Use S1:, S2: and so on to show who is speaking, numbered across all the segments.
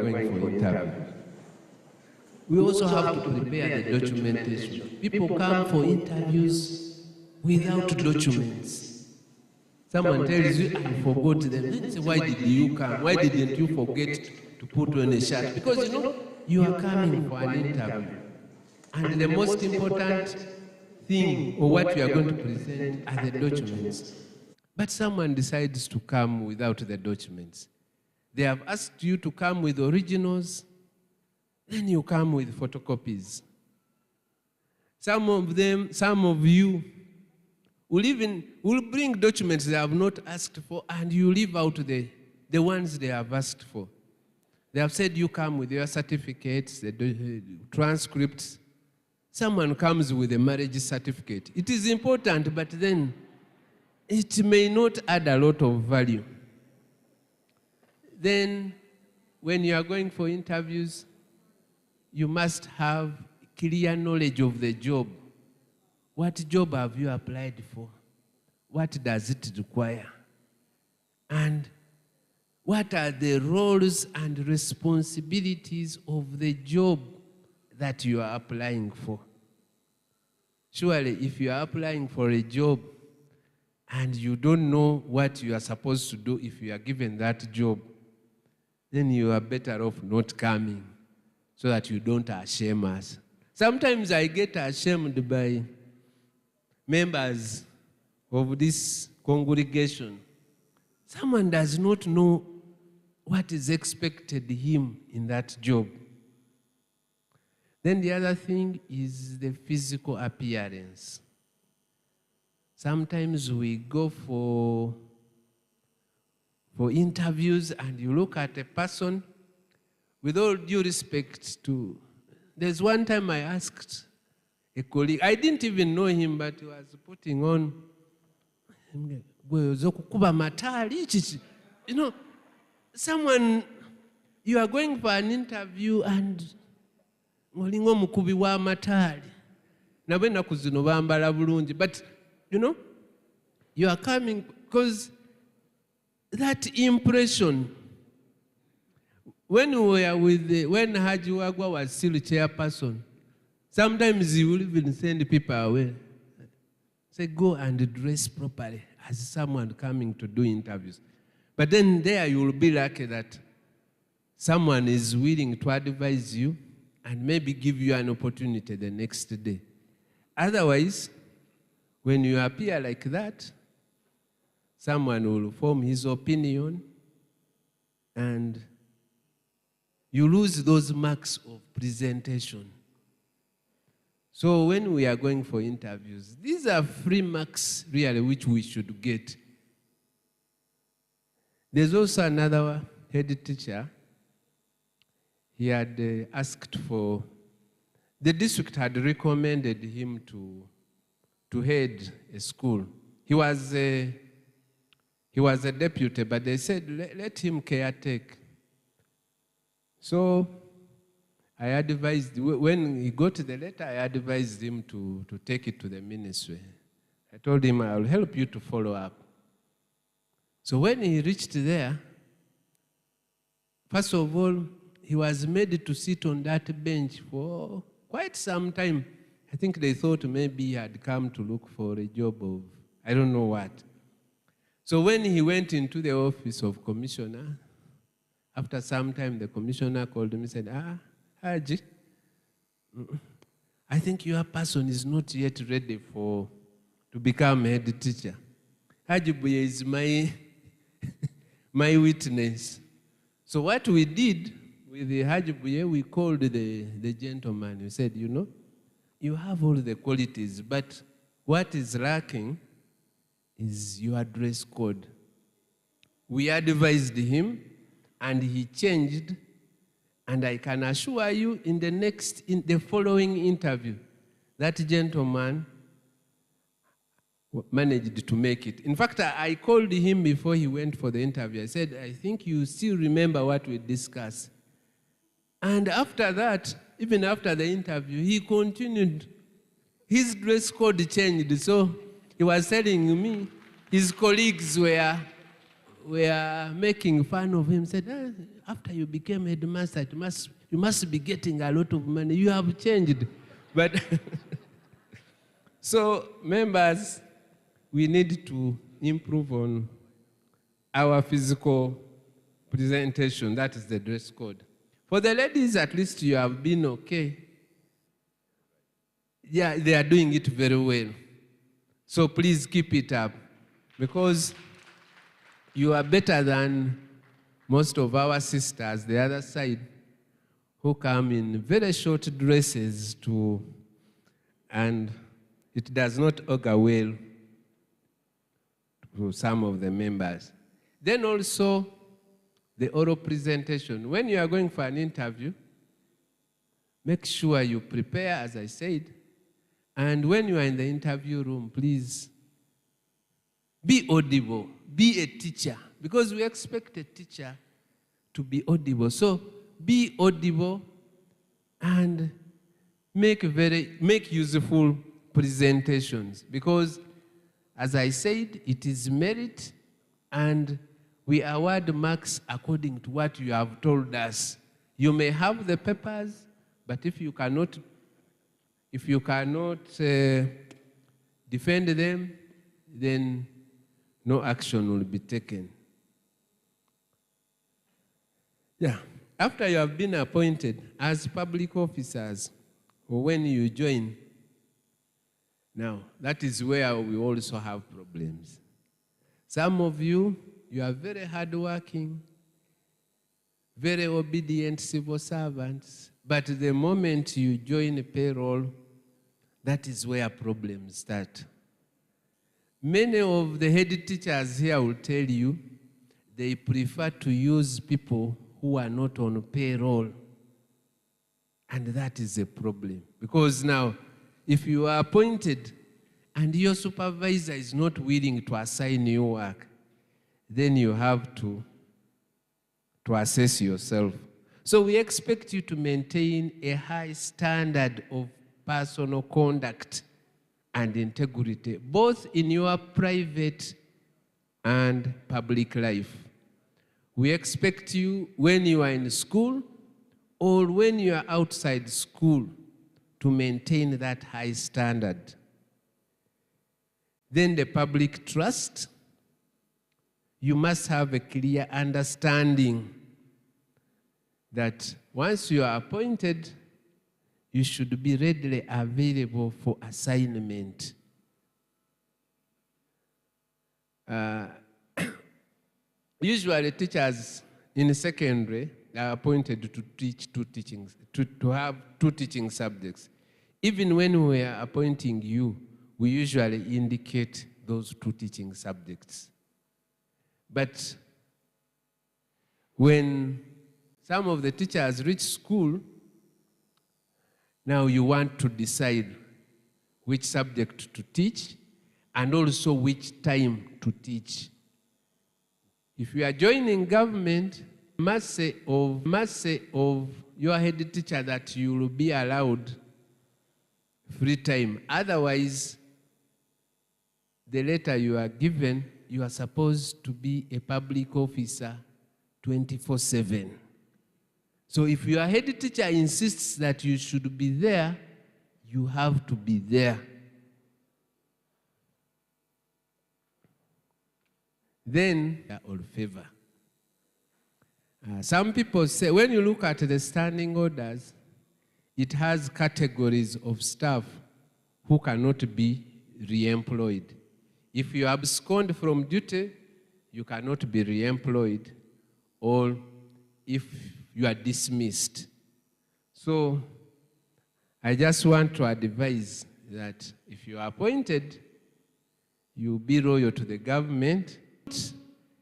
S1: going for interviews. We also have to prepare the documentation. People come for interviews without documents. Someone tells you, I forgot them. Then say, why did you come? Why didn't you forget to put on a shirt? Because you are coming for an interview. And the most important thing, or what you are going to present, are the documents. But someone decides to come without the documents. They have asked you to come with originals, then you come with photocopies. Some of you will bring documents they have not asked for, and you leave out the ones they have asked for. They have said you come with your certificates, the transcripts. Someone comes with a marriage certificate. It is important, but then it may not add a lot of value. Then, when you are going for interviews, you must have clear knowledge of the job. What job have you applied for? What does it require? And what are the roles and responsibilities of the job that you are applying for? Surely, if you are applying for a job and you don't know what you are supposed to do if you are given that job, then you are better off not coming so that you don't shame us. Sometimes I get ashamed by members of this congregation. Someone does not know what is expected of him in that job. Then the other thing is the physical appearance. Sometimes we go for interviews and you look at a person, with all due respect to, there's one time I asked a colleague, I didn't even know him, but he was putting on, someone, you are going for an interview and ngolingo mukubi wa matali. Nabe nakuzino bambala bulungi. But, you are coming because that impression, when Haji Wagwa was still chairperson, sometimes he will even send people away. Say, go and dress properly as someone coming to do interviews. But then there you will be lucky that someone is willing to advise you and maybe give you an opportunity the next day. Otherwise, when you appear like that, someone will form his opinion and you lose those marks of presentation. So when we are going for interviews, these are free marks really which we should get. There's also another head teacher. He had asked for, the district had recommended him to head a school. He was a deputy, but they said, let him caretake. So I advised, when he got the letter, I advised him to take it to the ministry. I told him, I'll help you to follow up. So when he reached there, first of all, he was made to sit on that bench for quite some time. I think they thought maybe he had come to look for a job of, I don't know what. So when he went into the office of commissioner, after some time, the commissioner called him and said, Haji, I think your person is not yet ready to become a head teacher. Haji Buye is my witness. So what we did with the Haji Buye, we called the gentleman. We said, you have all the qualities, but what is lacking is your dress code. We advised him, and he changed. And I can assure you, in the following interview, that gentleman managed to make it. In fact, I called him before he went for the interview. I said, I think you still remember what we discussed. And after that, even after the interview, he continued. His dress code changed. So he was telling me his colleagues were were making fun of him, said, after you became headmaster, you must be getting a lot of money. You have changed. But so, members, we need to improve on our physical presentation. That is the dress code. For the ladies, at least you have been okay. Yeah, they are doing it very well. So please keep it up, because you are better than most of our sisters, the other side, who come in very short dresses and it does not augur well to some of the members. Then also, the oral presentation. When you are going for an interview, make sure you prepare, as I said, and when you are in the interview room, please be audible, be a teacher, because we expect a teacher to be audible. So be audible and make useful presentations, because, as I said, it is merit, and we award marks according to what you have told us. You may have the papers, but if you cannot defend them, then no action will be taken. Yeah. After you have been appointed as public officers, or when you join, now, that is where we also have problems. Some of you are very hardworking, very obedient civil servants, but the moment you join a payroll, that is where problems start. Many of the head teachers here will tell you they prefer to use people who are not on payroll. And that is a problem. Because now, if you are appointed and your supervisor is not willing to assign you work, then you have to assess yourself. So we expect you to maintain a high standard of personal conduct and integrity, both in your private and public life. We expect you, when you are in school or when you are outside school, to maintain that high standard. Then the public trust. You must have a clear understanding that once you are appointed, you should be readily available for assignment. Usually teachers in secondary are appointed to teach to have two teaching subjects. Even when we are appointing you, we usually indicate those two teaching subjects. But when some of the teachers reach school, now you want to decide which subject to teach and also which time to teach. If you are joining government, must say of your head teacher that you will be allowed free time. Otherwise, the letter you are given, you are supposed to be a public officer 24/7. So if your head teacher insists that you should be there, you have to be there. Then, all favor. Some people say, when you look at the standing orders, it has categories of staff who cannot be re-employed. If you abscond from duty, you cannot be re-employed, or if you are dismissed. So I just want to advise that if you are appointed, you be loyal to the government.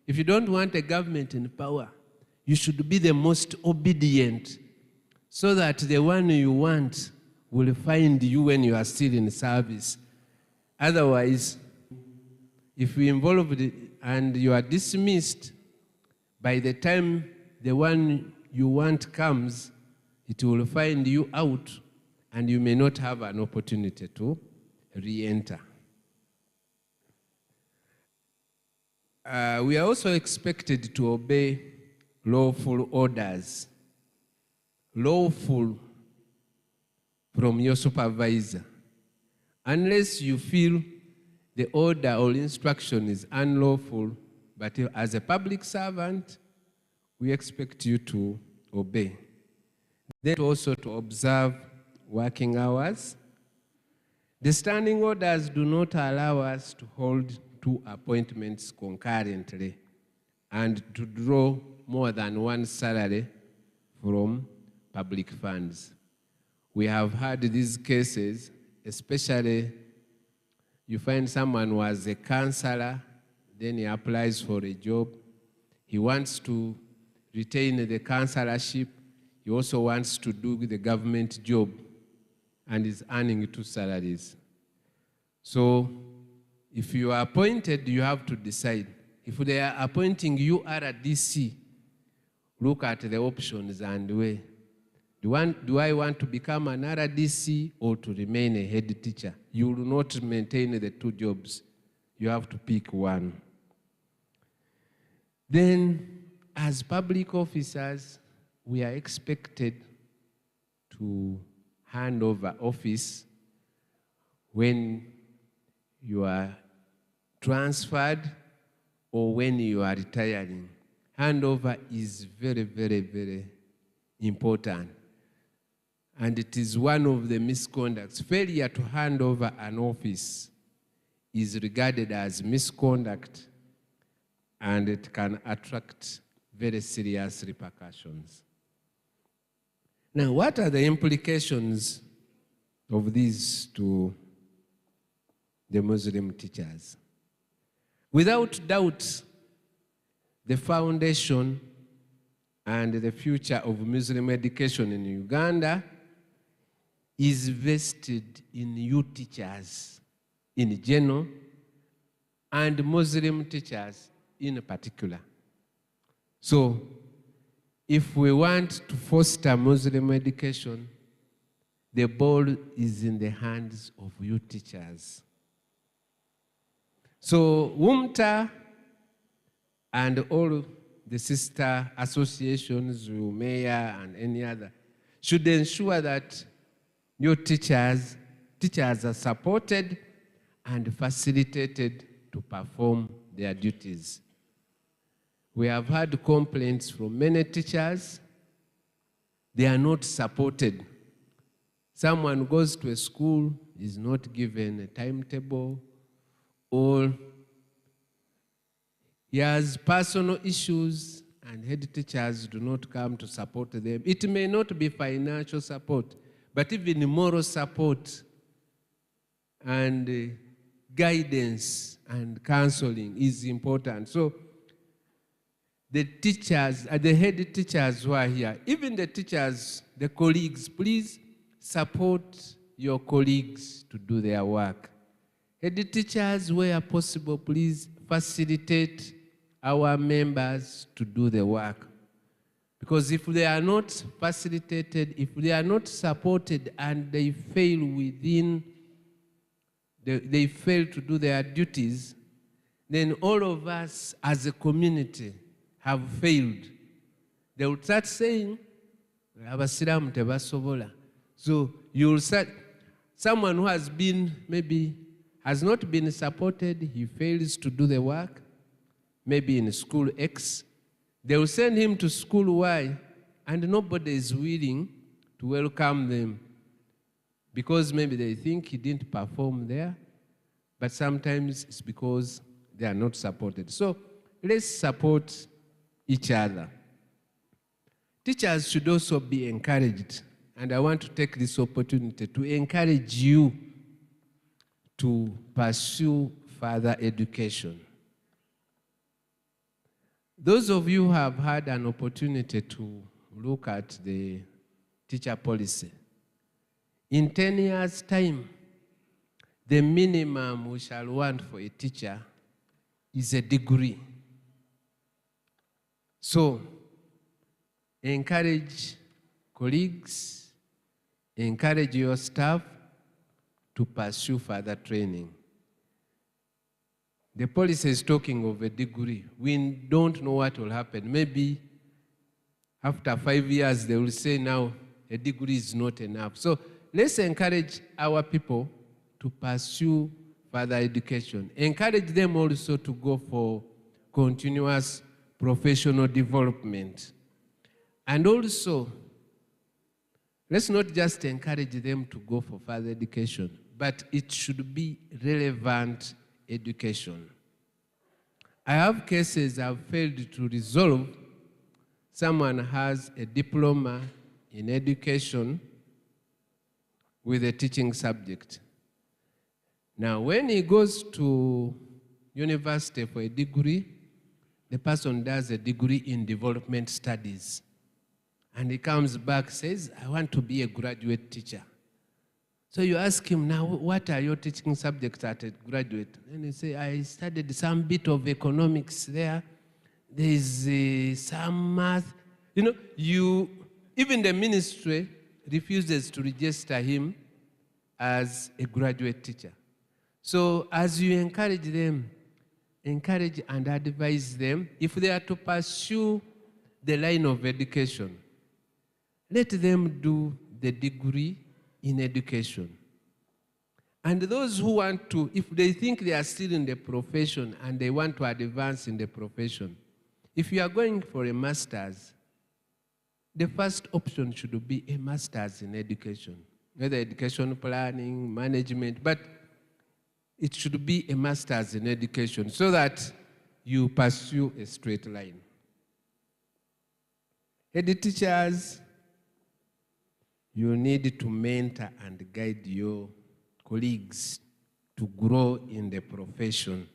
S1: If you don't want a government in power, you should be the most obedient, so that the one you want will find you when you are still in service. Otherwise, if you involved and you are dismissed, by the time the one you want comes, it will find you out, and you may not have an opportunity to re-enter. We are also expected to obey lawful orders, lawful from your supervisor. Unless you feel the order or instruction is unlawful, but as a public servant, we expect you to obey. Then also to observe working hours. The standing orders do not allow us to hold 2 appointments concurrently and to draw more than one salary from public funds. We have had these cases, especially you find someone who was a counselor, then he applies for a job. He wants to retain the counselorship. He also wants to do the government job and is earning 2 salaries. So if you are appointed, you have to decide. If they are appointing you RDC, look at the options and weigh. Do I want to become an RDC or to remain a head teacher? You will not maintain the 2 jobs. You have to pick one. Then, as public officers, we are expected to hand over office when you are transferred or when you are retiring. Handover is very, very, very important. And it is one of the misconducts. Failure to hand over an office is regarded as misconduct, and it can attract very serious repercussions. Now, what are the implications of these to the Muslim teachers? Without doubt, the foundation and the future of Muslim education in Uganda is vested in you teachers in general and Muslim teachers in particular. So, if we want to foster Muslim education, the ball is in the hands of you teachers. So, Umta and all the sister associations, Mayor and any other, should ensure that your teachers are supported and facilitated to perform their duties. We have had complaints from many teachers. They are not supported. Someone goes to a school, is not given a timetable, or he has personal issues and head teachers do not come to support them. It may not be financial support, but even moral support and guidance and counseling is important. So the teachers, the head teachers who are here, even the teachers, the colleagues, please support your colleagues to do their work. Head teachers, where possible, please facilitate our members to do the work. Because if they are not facilitated, if they are not supported and they fail they fail to do their duties, then all of us as a community have failed. They will start saying, Abasiramu tebasobola. So you will start, someone who has been, maybe has not been supported, he fails to do the work, maybe in school X, they will send him to school Y, and nobody is willing to welcome them because maybe they think he didn't perform there, but sometimes it's because they are not supported. So let's support each other. Teachers should also be encouraged, and I want to take this opportunity to encourage you to pursue further education. Those of you who have had an opportunity to look at the teacher policy, in 10 years' time, the minimum we shall want for a teacher is a degree. So, encourage colleagues, encourage your staff to pursue further training. The policy is talking of a degree. We don't know what will happen. Maybe after 5 years, they will say now a degree is not enough. So let's encourage our people to pursue further education. Encourage them also to go for continuous professional development. And also, let's not just encourage them to go for further education, but it should be relevant education. I have cases I've failed to resolve. Someone has a diploma in education with a teaching subject. Now, when he goes to university for a degree, the person does a degree in development studies. And he comes back, says, I want to be a graduate teacher. So you ask him, now, what are your teaching subjects at a graduate? And he say, I studied some bit of economics there. There is some math. You know, even the ministry refuses to register him as a graduate teacher. So as you encourage them, encourage and advise them, if they are to pursue the line of education, let them do the degree in education. And those who want to, if they think they are still in the profession and they want to advance in the profession, if you are going for a master's, the first option should be a master's in education, whether education planning, management, but it should be a master's in education so that you pursue a straight line. Head teachers, you need to mentor and guide your colleagues to grow in the profession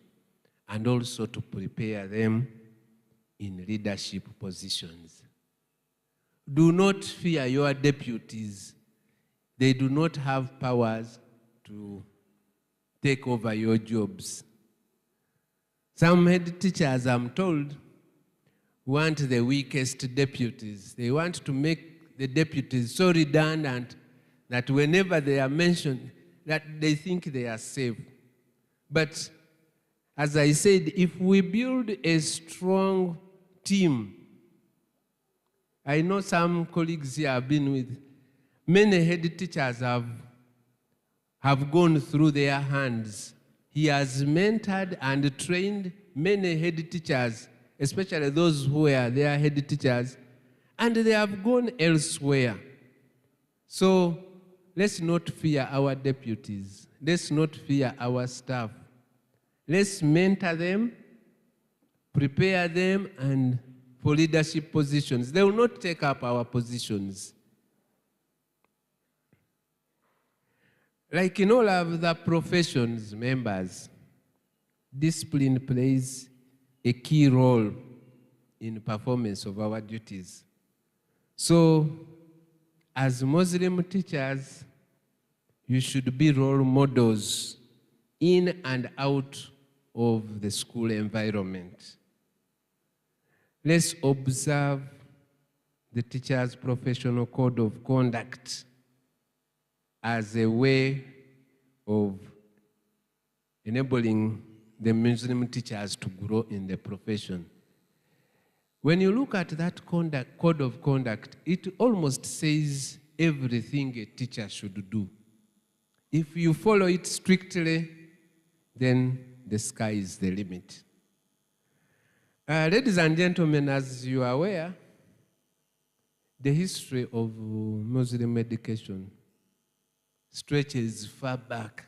S1: and also to prepare them in leadership positions. Do not fear your deputies. They do not have powers to take over your jobs. Some head teachers, I'm told, want the weakest deputies. They want to make the deputies so redundant that whenever they are mentioned, that they think they are safe. But as I said, if we build a strong team, I know some colleagues here I've been with, many head teachers have gone through their hands. He has mentored and trained many head teachers, especially those who were their head teachers, and they have gone elsewhere. So let's not fear our deputies. Let's not fear our staff. Let's mentor them, prepare them, and for leadership positions. They will not take up our positions. Like in all of the professions, members, discipline plays a key role in performance of our duties. So, as Muslim teachers, you should be role models in and out of the school environment. Let's observe the teacher's professional code of conduct as a way of enabling the Muslim teachers to grow in the profession. When you look at that code of conduct, it almost says everything a teacher should do. If you follow it strictly, then the sky is the limit. Ladies and gentlemen, as you are aware, the history of Muslim education stretches far back.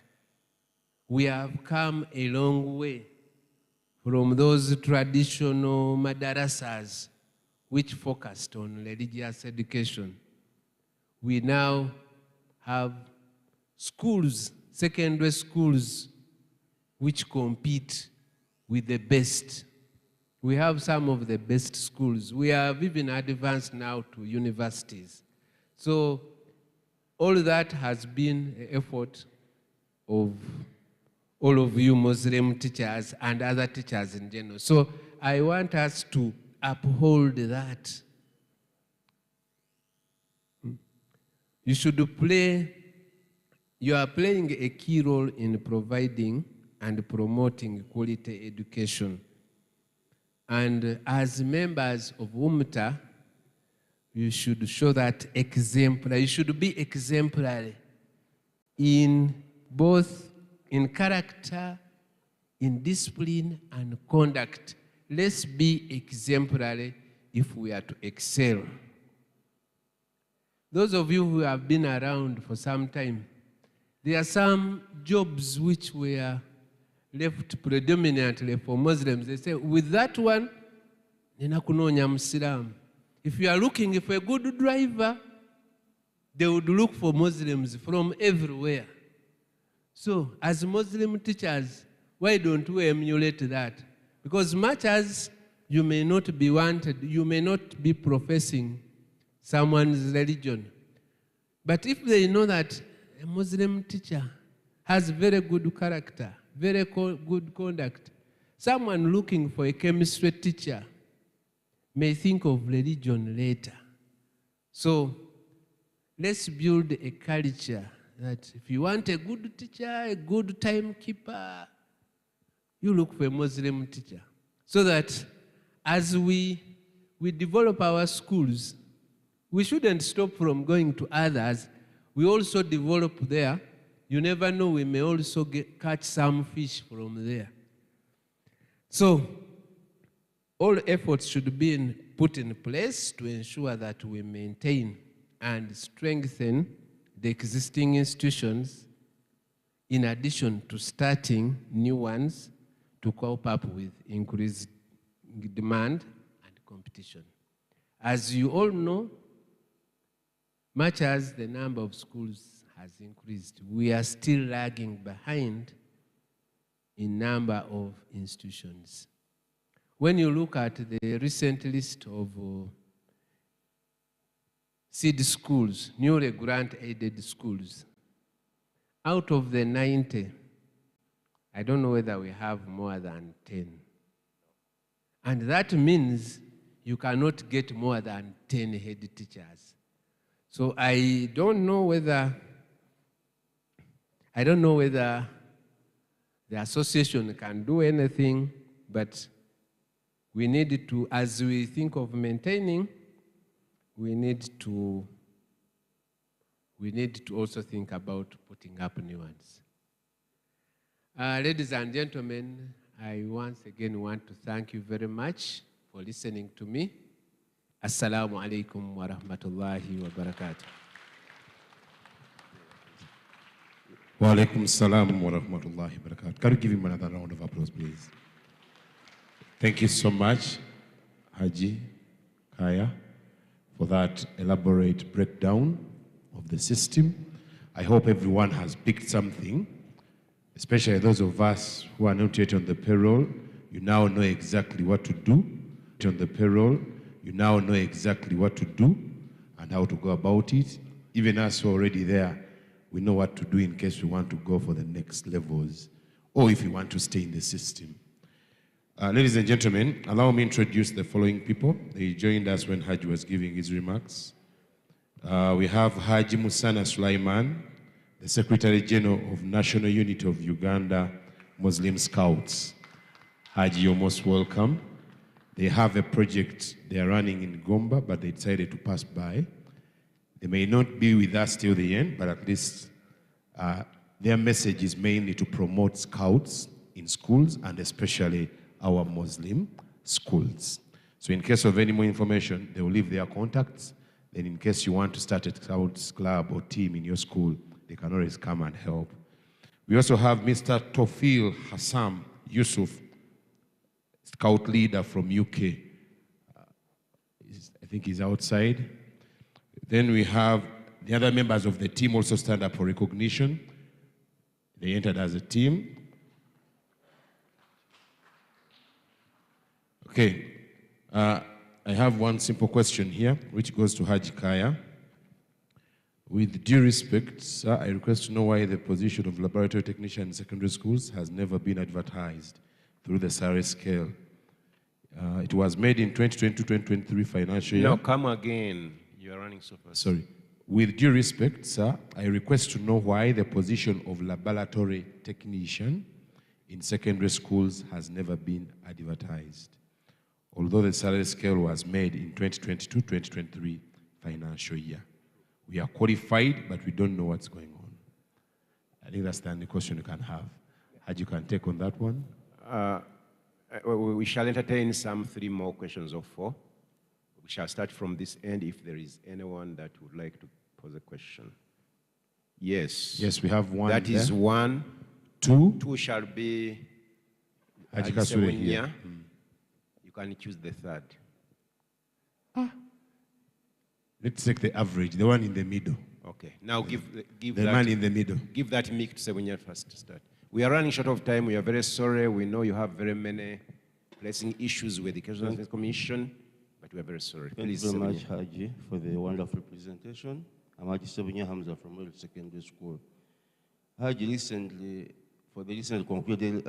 S1: We have come a long way from those traditional madrasas which focused on religious education. We now have schools, secondary schools, which compete with the best. We have some of the best schools. We have even advanced now to universities. So all that has been an effort of all of you Muslim teachers and other teachers in general. So I want us to uphold that. You are playing a key role in providing and promoting quality education. And as members of Umta, you should show that exemplary. You should be exemplary in both in character, in discipline, and conduct. Let's be exemplary if we are to excel. Those of you who have been around for some time, there are some jobs which were left predominantly for Muslims. They say, with that one, nina kunonya Muslim. If you are looking for a good driver, they would look for Muslims from everywhere. So, as Muslim teachers, why don't we emulate that? Because much as you may not be wanted, you may not be professing someone's religion, but if they know that a Muslim teacher has very good character, very good conduct, someone looking for a chemistry teacher may think of religion later. So let's build a culture that if you want a good teacher, a good timekeeper, you look for a Muslim teacher. So that as we develop our schools, we shouldn't stop from going to others. We also develop there. You never know, we may also catch some fish from there. So all efforts should be put in place to ensure that we maintain and strengthen the existing institutions in addition to starting new ones to cope up with increased demand and competition. As you all know, much as the number of schools has increased, we are still lagging behind in number of institutions. When you look at the recent list of seed schools, newly grant-aided schools, out of the 90, I don't know whether we have more than 10. And that means you cannot get more than 10 head teachers. So I don't know whether the association can do anything, but we need to, as we think of maintaining, we need to also think about putting up new ones. Ladies and gentlemen, I once again want to thank you very much for listening to me. Assalamu alaikum wa rahmatullahi wa barakatuh.
S2: Wa alaikum salam wa rahmatullahi wa barakatuh. Can you give him another round of applause, please? Thank you so much, Haji Kaya, for that elaborate breakdown of the system. I hope everyone has picked something, especially those of us who are not yet on the payroll. You now know exactly what to do. On the payroll, you now know exactly what to do and how to go about it. Even us who are already there, we know what to do in case we want to go for the next levels or if we want to stay in the system. Ladies and gentlemen, allow me to introduce the following people. They joined us when Haji was giving his remarks. We have Haji Musana Sulaiman, the Secretary General of National Unit of Uganda Muslim Scouts. Haji, you're most welcome. They have a project they are running in Gomba, but they decided to pass by. They may not be with us till the end, but at least their message is mainly to promote scouts in schools and especially our Muslim schools. So in case of any more information, they will leave their contacts. Then in case you want to start a scouts club or team in your school, they can always come and help. We also have Mr. Tofil Hassam Yusuf, scout leader from UK. I think he's outside. Then we have the other members of the team also stand up for recognition. They entered as a team. Okay, I have one simple question here, which goes to Haji Kaya. With due respect, sir, I request to know why the position of laboratory technician in secondary schools has never been advertised through the salary scale. It was made in 2022-2023 financial year.
S3: No, come again. You are running so fast.
S2: Sorry. With due respect, sir, I request to know why the position of laboratory technician in secondary schools has never been advertised, although the salary scale was made in 2022-2023 financial year. We are qualified, but we don't know what's going on. I think that's the only question you can have. Had you can take on that one?
S3: We shall entertain some 3 more questions or 4. We shall start from this end if there is anyone that would like to pose a question. Yes.
S2: Yes, we have one.
S3: That is
S2: there.
S3: 1.
S2: 2.
S3: 2 shall be
S2: Haji Kasure here.
S3: You can choose the 3rd.
S2: Let's take the average, the one in the middle.
S3: Okay. Now give
S2: The
S3: that,
S2: man in the middle.
S3: give that mic to Sebunya first to start. We are running short of time. We are very sorry. We know you have very many pressing issues with the Education Service Commission, but we are very sorry.
S4: Thank you very much, Haji, for the wonderful presentation. I'm Haji Sebunya Hamza from Royal Secondary School. Haji, recently, for the recent concluded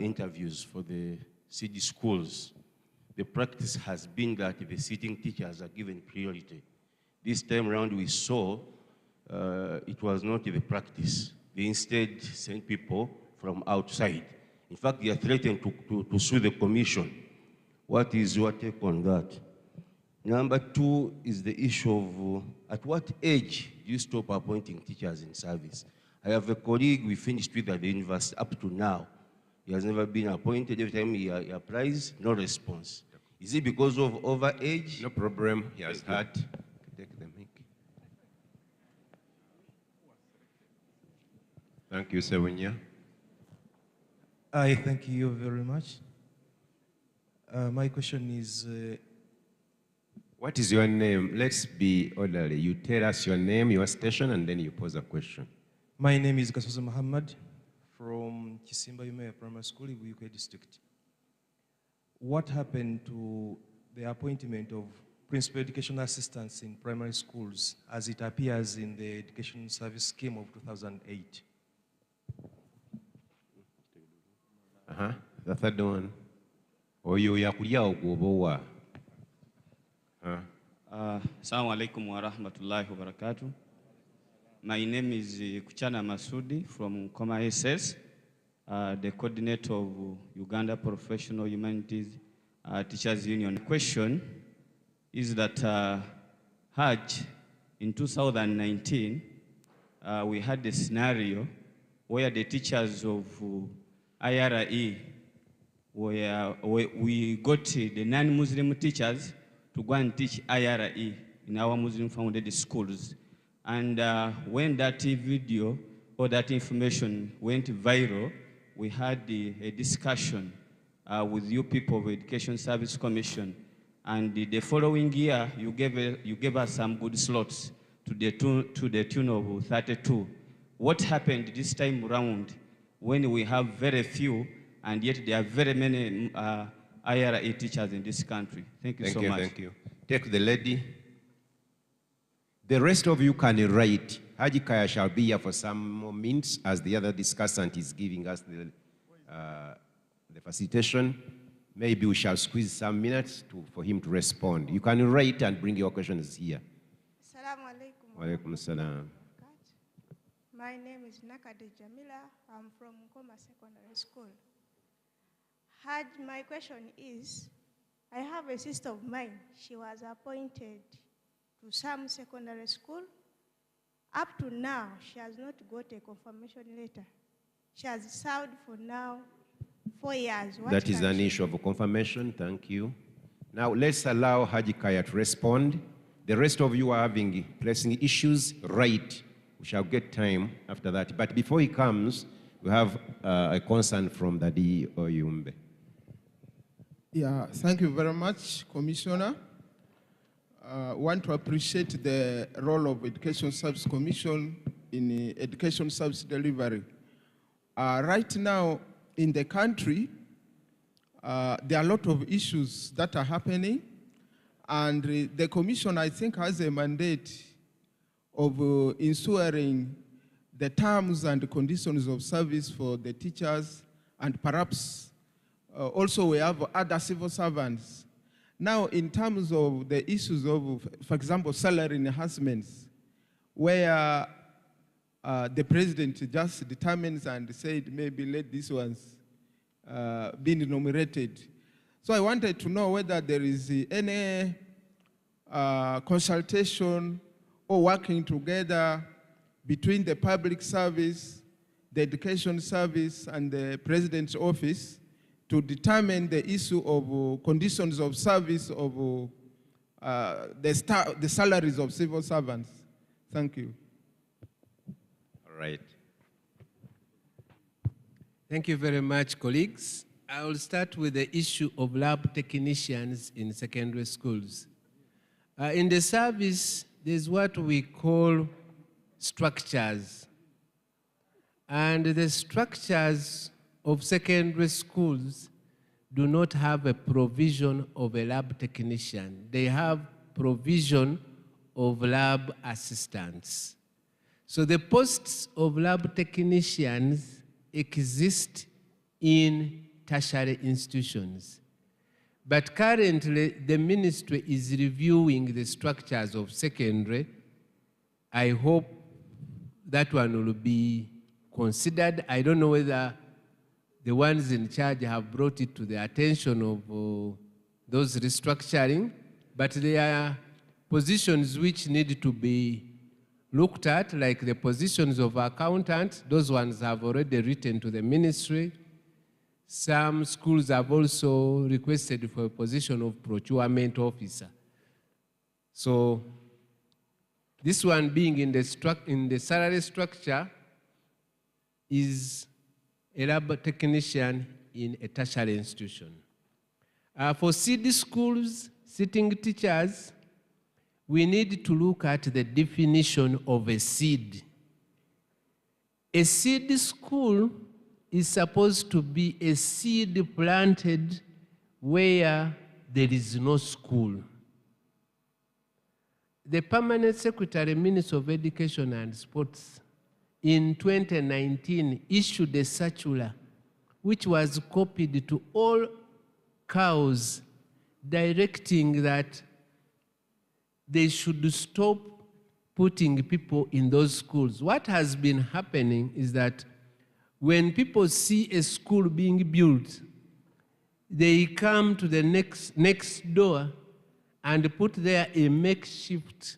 S4: interviews for the city schools, the practice has been that the sitting teachers are given priority. This time around we saw it was not the practice. They instead sent people from outside. In fact, they are threatened to sue the commission. What is your take on that? Number 2 is the issue of at what age do you stop appointing teachers in service? I have a colleague we finished with at the university up to now. He has never been appointed. Every time he applies, no response. Is it because of overage?
S3: No problem. He has had. Take the mic. Thank you, Sebunya.
S5: I thank you very much. My question is,
S3: What is your name? Let's be orderly. You tell us your name, your station, and then you pose a question.
S5: my name is Gasoza Muhammad from Kisimba Yumeya Primary School, Buyukwe District. What happened to the appointment of principal education assistants in primary schools as it appears in the Education Service Scheme of 2008?
S3: The 3rd one. Oyo yakulia ogobowa.
S6: Assalamu alaikum wa rahmatullahi wa barakatuh. My name is Kuchana Masudi from Koma SS, the coordinator of Uganda Professional Humanities Teachers Union. The question is that Hajj, in 2019, we had a scenario where the teachers of IRE, where we got the non-Muslim teachers to go and teach IRE in our Muslim-founded schools. And when that video or that information went viral, we had a discussion with you people of Education Service Commission. And the following year, you gave us some good slots to the tune of 32. What happened this time around when we have very few and yet there are very many IRA teachers in this country? Thank you so much.
S3: Thank you. Take the lady. The rest of you can write. Haji Kaya shall be here for some more minutes as the other discussant is giving us the facilitation. Maybe we shall squeeze some minutes for him to respond. You can write and bring your questions here.
S7: Assalamu alaikum.
S3: Wa alaikum salam.
S7: My name is Nakade Jamila. I'm from Nkoma Secondary School. My question is, I have a sister of mine. She was appointed to some secondary school. Up to now, she has not got a confirmation letter. She has served for now 4 years.
S3: That is an issue of confirmation. Thank you. Now let's allow Haji Kaya to respond. The rest of you are having pressing issues. Right. We shall get time after that. But before he comes, we have a concern from the Oyumbe.
S8: Yeah, thank you very much, Commissioner. Want to appreciate the role of Education Service Commission in education service delivery. Right now in the country, there are a lot of issues that are happening, and the Commission, I think, has a mandate of ensuring the terms and conditions of service for the teachers, and perhaps also we have other civil servants. Now, in terms of the issues of, for example, salary enhancements, where the president just determines and said, maybe let these ones be enumerated. So I wanted to know whether there is any consultation or working together between the public service, the education service, and the president's office to determine the issue of conditions of service of the salaries of civil servants. Thank you.
S3: All right.
S1: Thank you very much, colleagues. I will start with the issue of lab technicians in secondary schools. In the service, there's what we call structures. And the structures of secondary schools do not have a provision of a lab technician. They have provision of lab assistants. So the posts of lab technicians exist in tertiary institutions. But currently, the ministry is reviewing the structures of secondary. I hope that one will be considered. I don't know whether the ones in charge have brought it to the attention of those restructuring, but there are positions which need to be looked at, like the positions of accountants. Those ones have already written to the ministry. Some schools have also requested for a position of procurement officer. So this one being in the salary structure is a lab technician in a tertiary institution. For CD schools, sitting teachers, we need to look at the definition of a seed. A seed school is supposed to be a seed planted where there is no school. The Permanent Secretary, Minister of Education and Sports, in 2019 issued a circular which was copied to all cows, directing that they should stop putting people in those schools. What has been happening is that when people see a school being built, they come to the next door and put there a makeshift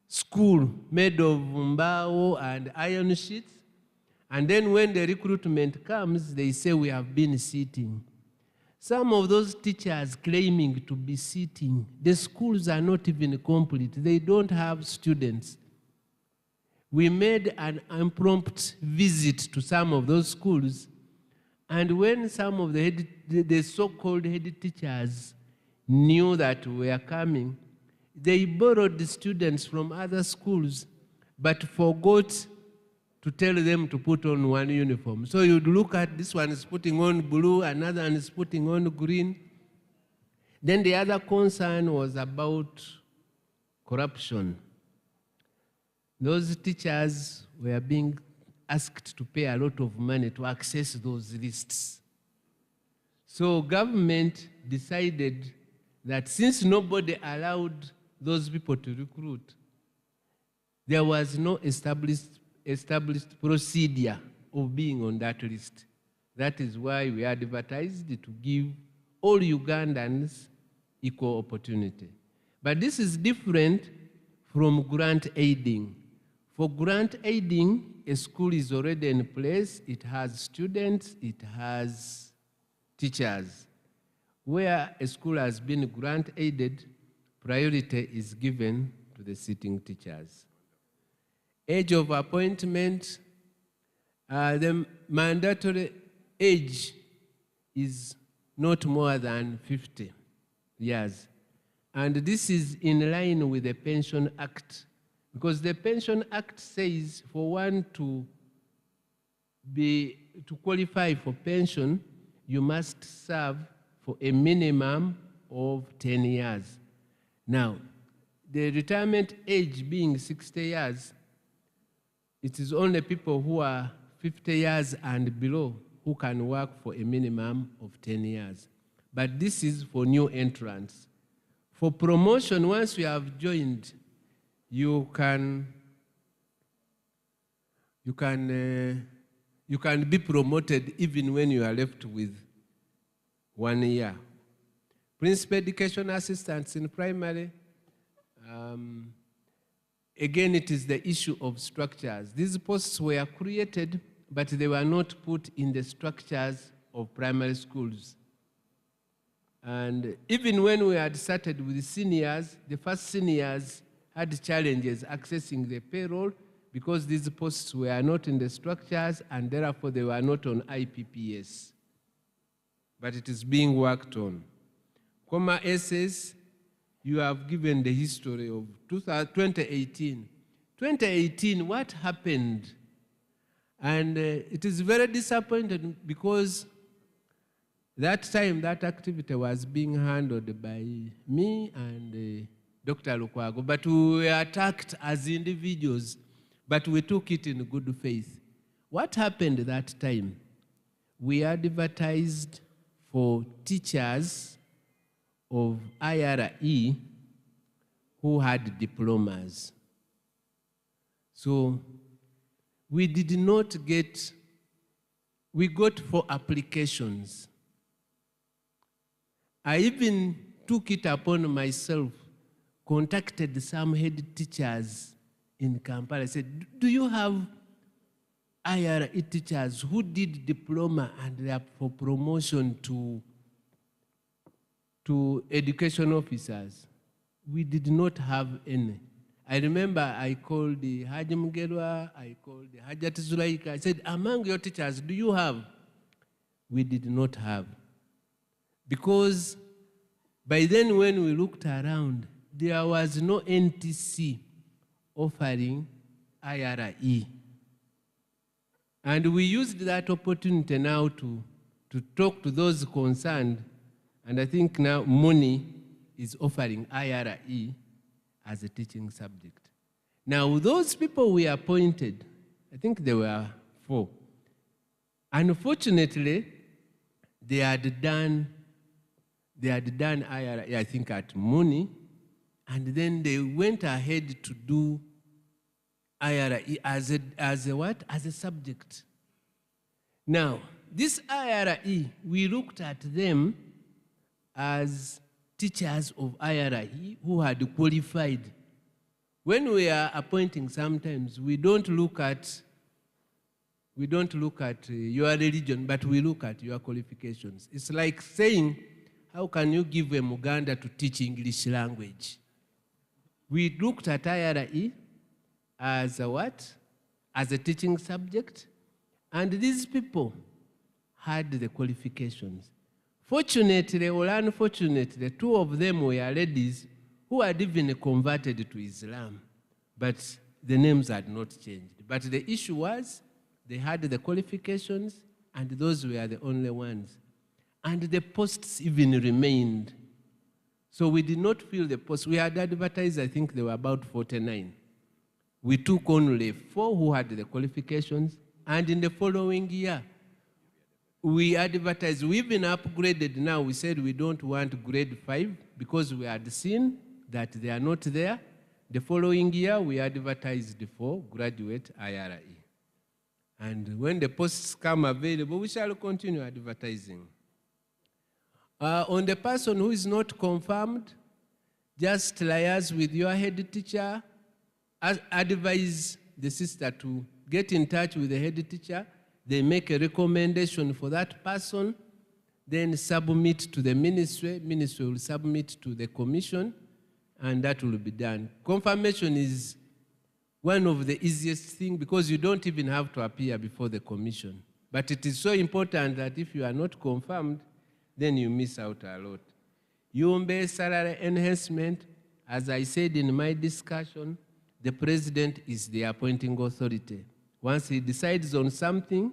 S1: school made of mbao and iron sheets. And then when the recruitment comes, they say, we have been sitting. Some of those teachers claiming to be sitting, the schools are not even complete. They don't have students. We made an impromptu visit to some of those schools, and when some of the so-called head teachers knew that we were coming, they borrowed the students from other schools, but forgot to tell them to put on one uniform. So you'd look at this one is putting on blue, another one is putting on green. Then the other concern was about corruption. Those teachers were being asked to pay a lot of money to access those lists. So government decided that since nobody allowed those people to recruit, there was no established procedure of being on that list. That is why we advertised to give all Ugandans equal opportunity. But this is different from grant aiding. For grant aiding, a school is already in place. It has students, it has teachers. Where a school has been grant aided, priority is given to the sitting teachers. Age of appointment, the mandatory age is not more than 50 years. And this is in line with the Pension Act, because the Pension Act says for one to qualify for pension, you must serve for a minimum of 10 years. Now, the retirement age being 60 years, it is only people who are 50 years and below who can work for a minimum of 10 years. But this is for new entrants. For promotion, once you have joined, you can you can be promoted even when you are left with 1 year. Principal education assistants in primary, again, it is the issue of structures. These posts were created, but they were not put in the structures of primary schools. And even when we had started with the seniors, the first seniors had challenges accessing the payroll because these posts were not in the structures and therefore they were not on IPPS. But it is being worked on. Comma SS, you have given the history of 2018. 2018, what happened? And it is very disappointing because that time, that activity was being handled by me and Dr. Lukwago, but we were attacked as individuals, but we took it in good faith. What happened that time? We advertised for teachers of IRE who had diplomas. So we did not get, we got 4 applications. I even took it upon myself, contacted some head teachers in Kampala. I said, do you have IRE teachers who did diploma and they are for promotion to education officers? We did not have any. I remember I called the Haji Mugerwa, I called the Hajat Zulaika. I said, among your teachers, do you have? We did not have. Because by then when we looked around, there was no NTC offering IRE. And we used that opportunity now to talk to those concerned, and I think now MUNI is offering IRE as a teaching subject. Now those people we appointed, I think there were 4. Unfortunately, they had done IRE, I think, at MUNI, and then they went ahead to do IRE as a what? As a subject. Now, this IRE, we looked at them as teachers of IRE who had qualified. When we are appointing sometimes, we don't look at your religion, but we look at your qualifications. It's like saying, how can you give a Muganda to teach English language? We looked at IRE as a what? As a teaching subject, and these people had the qualifications. Fortunately or unfortunately, 2 of them were ladies who had even converted to Islam, but the names had not changed. But the issue was they had the qualifications, and those were the only ones. And the posts even remained. So we did not fill the posts. We had advertised, I think there were about 49. We took only 4 who had the qualifications, and in the following year, we advertised. We even upgraded now. We said we don't want grade 5 because we had seen that they are not there. The following year, we advertised for graduate IRE. And when the posts come available, we shall continue advertising. On the person who is not confirmed, just liaise with your head teacher, advise the sister to get in touch with the head teacher. They make a recommendation for that person, then submit to the ministry. Ministry will submit to the commission, and that will be done. Confirmation is one of the easiest things because you don't even have to appear before the commission. But it is so important that if you are not confirmed, then you miss out a lot. Yumbe salary enhancement, as I said in my discussion, the president is the appointing authority. Once he decides on something,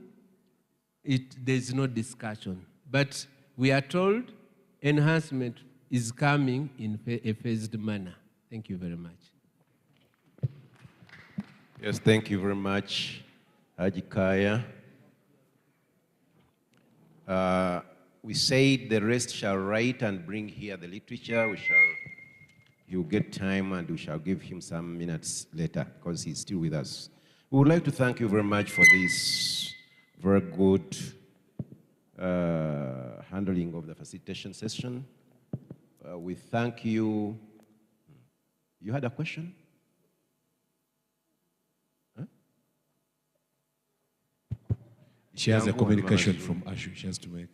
S1: there's no discussion. But we are told enhancement is coming in a phased manner. Thank you very much.
S3: Yes, thank you very much, Haji Kaya. We said the rest shall write and bring here the literature. He'll get time and we shall give him some minutes later because he's still with us. We would like to thank you very much for this very good handling of the facilitation session. We thank you. You had a question? Huh?
S2: She has a communication from Ashu she has to make.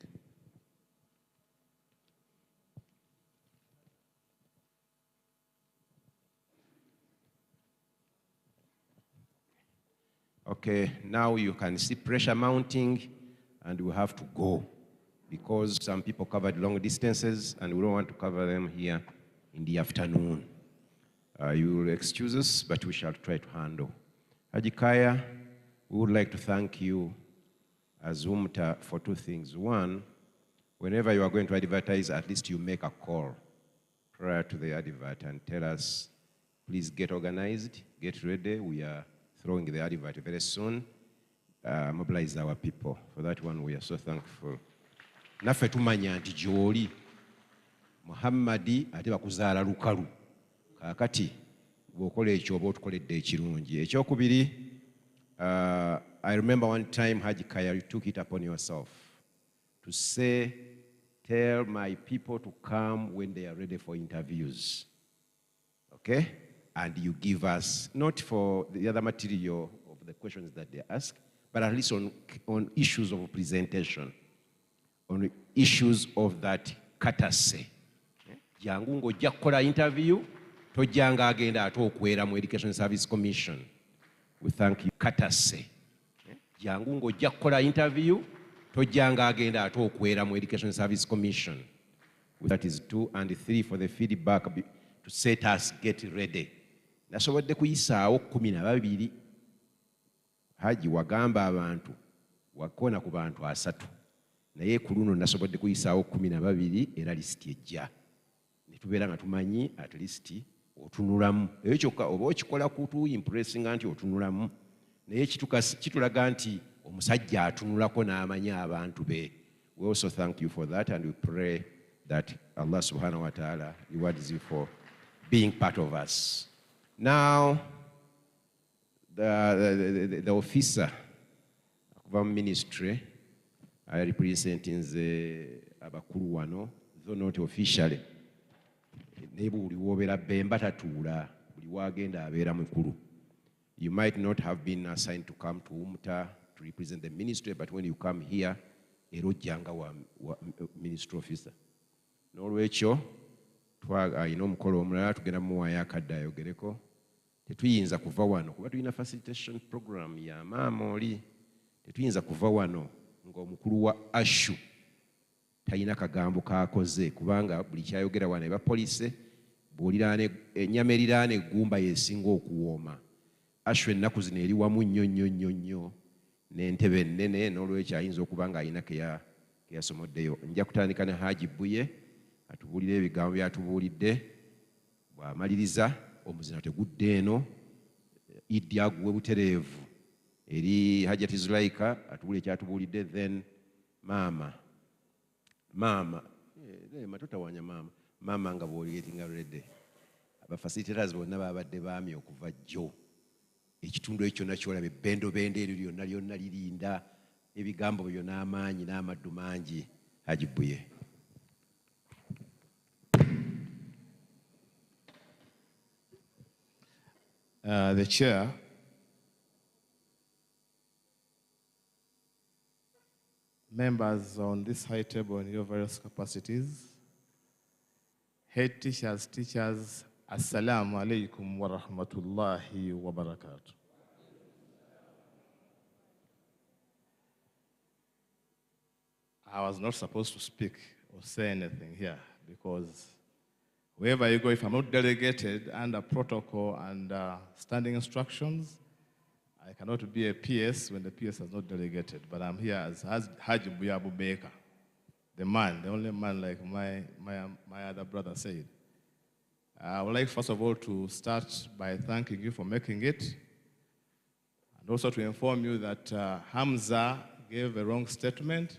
S3: Okay, now you can see pressure mounting, and we have to go because some people covered long distances and we don't want to cover them here in the afternoon. You will excuse us, but we shall try to handle. Haji Kaya, we would like to thank you as Umta for two things. One, whenever you are going to advertise, at least you make a call prior to the advert and tell us, please get organized, get ready. We are throwing the advert very soon. Mobilize our people. For that one, we are so thankful. Naffe tumanya nti gy'oli Muhammadi ate bakuzaala lukalu. Kaakati bw'okola ekyo oba otukoledde ekirungi. Ekyokubiri, I remember one time, Haji Kaya, you took it upon yourself to say, tell my people to come when they are ready for interviews. Okay? And you give us, not for the other material of the questions that they ask, but at least on issues of presentation, on issues of that courtesy. Jangu ng'ojja kukola interview, tojjanga agenda ate okwera mu Education Service Commission. We thank you. Courtesy. Jangu ng'ojja kukola interview, tojjanga agenda ate okwera mu Education Service Commission. That is 2 and 3 for the feedback to set us get ready. Nasobodde kuyisaawo 12. Haji wagamba abantu wakona ku bantu 3. Naye ku luno nasobodde kuyisaawo 12 era lisiti ejja. Ne tubeera nga tumanyi at least otunulamu. Eyo kyokka oba okikola kutu impressing nti otunulamu. Naye kitulaga nti omusajja atunulako n'amanya abantu be. We also thank you for that and we pray that Allah subhanahu wa ta'ala rewards you for being part of us. Now, the officer of our ministry, I represent in the abakulu wano, though not officially. You might not have been assigned to come to Umta to represent the ministry, but when you come here, erojjanga wa ministry officer. N'olwekyo ayina omukolo omulala tugenda muwaayo akadde ayogereko. Tetuyinza kuva wano kuba tulina facilitation program ya maama oli. Tetuyinza kuva wano ng'omukulu wa Ashu talina kagambo k'akoze kubanga buli kyayogera wano eba police ennyama eriraana eggumba yeesinga okuwooma. Ashu ennaku zino eri wamu nnyo n'entebe ennene n'olwekyo ayinza okuba ng'ayina ke yasomoddeyo. Nja kutandika ne Haji Buye atubuulire ebigambo by'atubuulidde. Bw'amaliriza omuzina tegudde eno. Idi aguwe butereevu eri Hajjati Zulaika atubuulire kyatubuulidde. Then maama matotawanya maama nga bw'oliyetinga redde. Abafacilitators bonna babadde baami okuva jjo. Ekitundu ekyo kyonna kyolaba ebbendobende eryo lyonna lirinda ebigambo byo n'amaanyi n'amaddu mangi. Haji Buye.
S9: The chair, members on this high table in your various capacities, head teachers, Assalamu alaikum wa rahmatullahi wa barakatuh. I was not supposed to speak or say anything here because wherever you go, if I'm not delegated under protocol and standing instructions, I cannot be a PS when the PS is not delegated. But I'm here as Haji Buyabu Baker, the man, the only man like my other brother said. I would like, first of all, to start by thanking you for making it, and also to inform you that Hamza gave a wrong statement.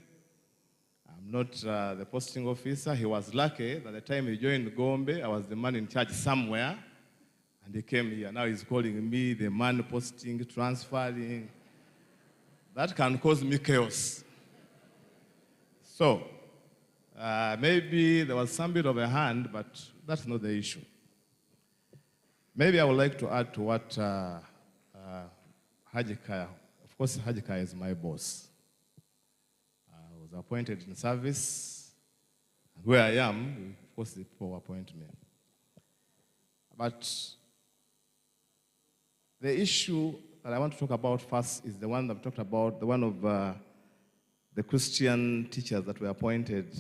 S9: I'm not the posting officer. He was lucky that the time he joined Gombe, I was the man in charge somewhere, And he came here. Now he's calling me, the man posting, transferring. That can cause me chaos. So, maybe there was some bit of a hand, but that's not the issue. Maybe I would like to add to what Haji Kaya, of course, Haji Kaya is my boss. I was appointed in service, and where I am, of course, the people appoint me. But the issue that I want to talk about first is the one that I've talked about, the one of the Christian teachers that were appointed.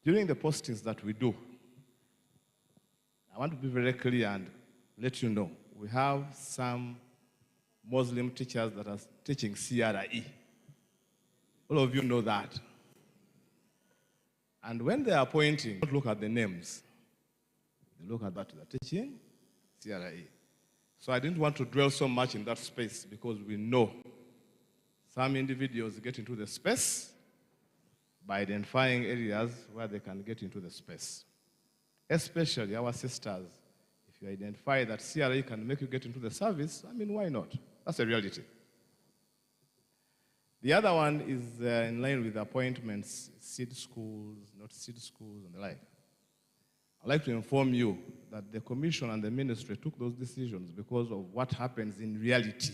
S9: During the postings that we do, I want to be very clear and let you know, we have some Muslim teachers that are teaching CRE. All of you know that. And when they are appointing, don't look at the names. They look at that they're teaching CRE. So I didn't want to dwell so much in that space because we know some individuals get into the space by identifying areas where they can get into the space. Especially our sisters, if you identify that CRE can make you get into the service, I mean, why not? That's a reality. The other one is in line with appointments, seed schools, not seed schools, and the like. I'd like to inform you that the Commission and the Ministry took those decisions because of what happens in reality.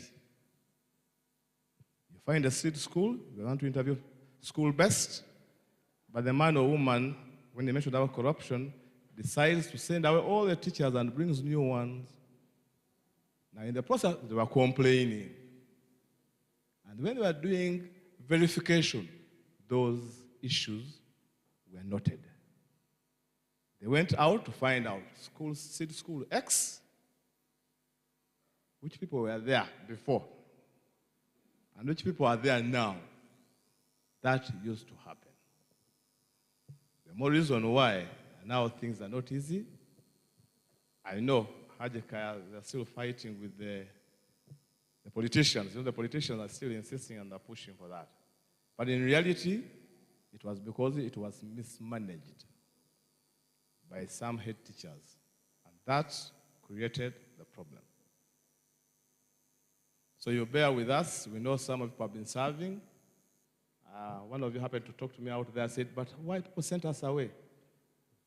S9: You find a seed school, you want to interview school best, but the man or woman, when they mention about corruption, decides to send away all the teachers and brings new ones. Now, in the process, they were complaining. And when they were doing verification, those issues were noted. They went out to find out seed school X, which people were there before, and which people are there now. That used to happen. The more reason why now things are not easy. I know Haji Kaya, they're still fighting with the politicians. You know, the politicians are still insisting and are pushing for that. But in reality, it was because it was mismanaged by some head teachers. And that created the problem. So you bear with us. We know some of you have been serving. One of you happened to talk to me out there, said, but why people sent us away?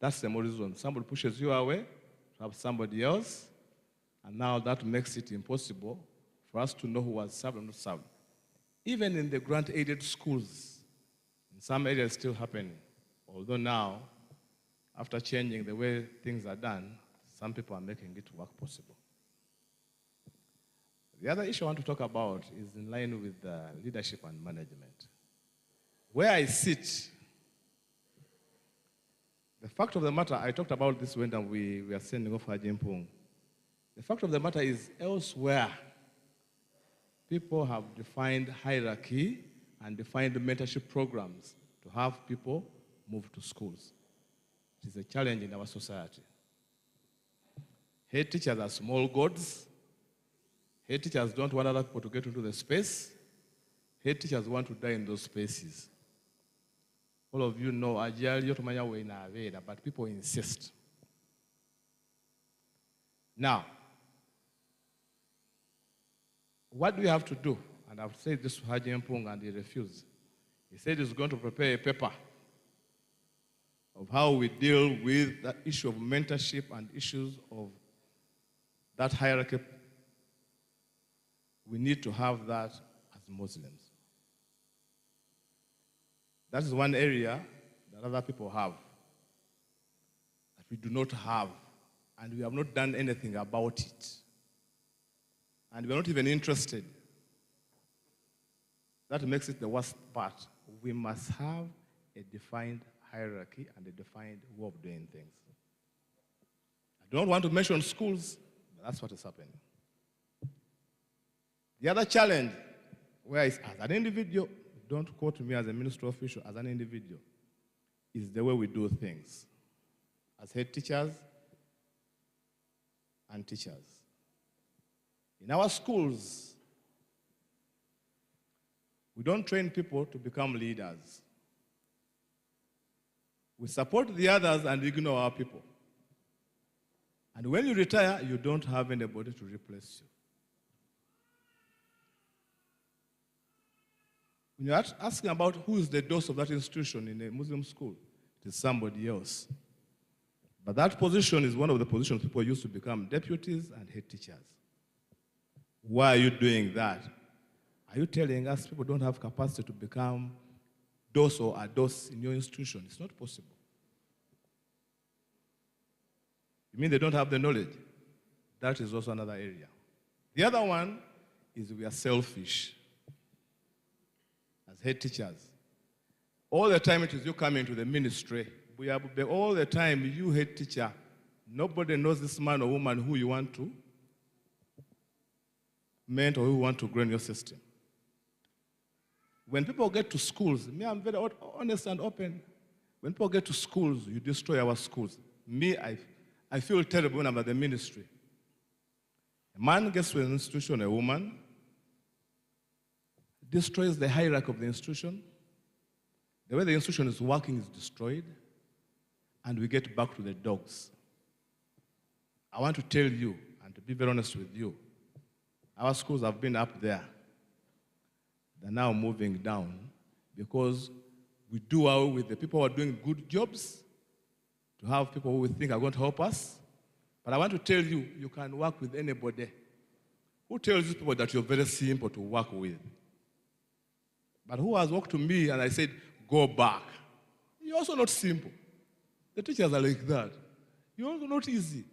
S9: That's the more reason. Somebody pushes you away to have somebody else, and now that makes it impossible for us to know who was served or not served. Even in the grant-aided schools, in some areas still happening. Although now, after changing the way things are done, some people are making it work possible. The other issue I want to talk about is in line with leadership and management. Where I sit, the fact of the matter, I talked about this when we were sending off Haji Mpung. The fact of the matter is elsewhere, people have defined hierarchy and defined mentorship programs to have people move to schools. It is a challenge in our society. Head teachers are small gods. Head teachers don't want other people to get into the space. Head teachers want to die in those spaces. All of you know, but people insist. Now, what do we have to do? And I've said this to Haji Mpung and he refused. He said he's going to prepare a paper of how we deal with the issue of mentorship and issues of that hierarchy. We need to have that as Muslims. That is one area that other people have, that we do not have, and we have not done anything about it. And we are not even interested. That makes it the worst part. We must have a defined hierarchy and a defined way of doing things. I don't want to mention schools, but that's what is happening. The other challenge, where is as an individual, don't quote me as a ministry official, as an individual, is the way we do things. As head teachers and teachers. In our schools, we don't train people to become leaders. We support the others and ignore our people. And when you retire, you don't have anybody to replace you. When you're asking about who is the boss of that institution in a Muslim school, it is somebody else. But that position is one of the positions people used to become deputies and head teachers. Why are you doing that? Are you telling us people don't have capacity to become DOS or ADOS in your institution? It's not possible. You mean they don't have the knowledge? That is also another area. The other one is we are selfish as head teachers. All the time it is you come into the ministry, all the time you head teacher, nobody knows this man or woman who you want to mentor or who you want to grow in your system. When people get to schools, me, I'm very honest and open. When people get to schools, you destroy our schools. Me, I feel terrible when I'm at the ministry. A man gets to an institution, a woman, destroys the hierarchy of the institution. The way the institution is working is destroyed, and we get back to the dogs. I want to tell you, and to be very honest with you, our schools have been up there. They're now moving down because we do well with the people who are doing good jobs, to have people who we think are going to help us. But I want to tell you, you can work with anybody. Who tells you people that you're very simple to work with? But who has walked to me and I said, go back? You're also not simple. The teachers are like that. You're also not easy.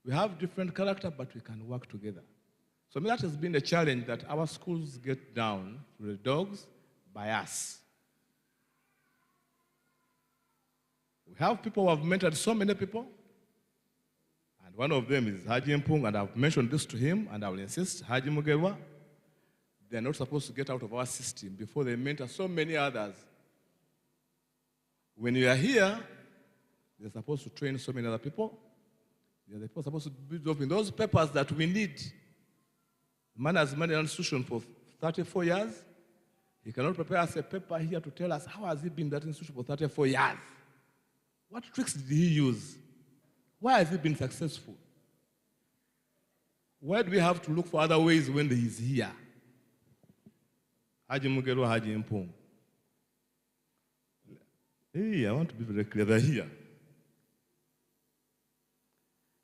S9: We have different character, but we can work together. So that has been a challenge, that our schools get down to the dogs by us. We have people who have mentored so many people, and one of them is Haji Mpung, and I've mentioned this to him, and I will insist, Haji Mugerwa, they're not supposed to get out of our system before they mentor so many others. When you are here, they're supposed to train so many other people. They're supposed to be developing those papers that we need. The man has managed an institution for 34 years. He cannot prepare us a paper here to tell us how has he been in that institution for 34 years. What tricks did he use? Why has he been successful? Why do we have to look for other ways when he is here? Haji Mugeru, Haji Mpung. Hey, I want to be very clear. They're here.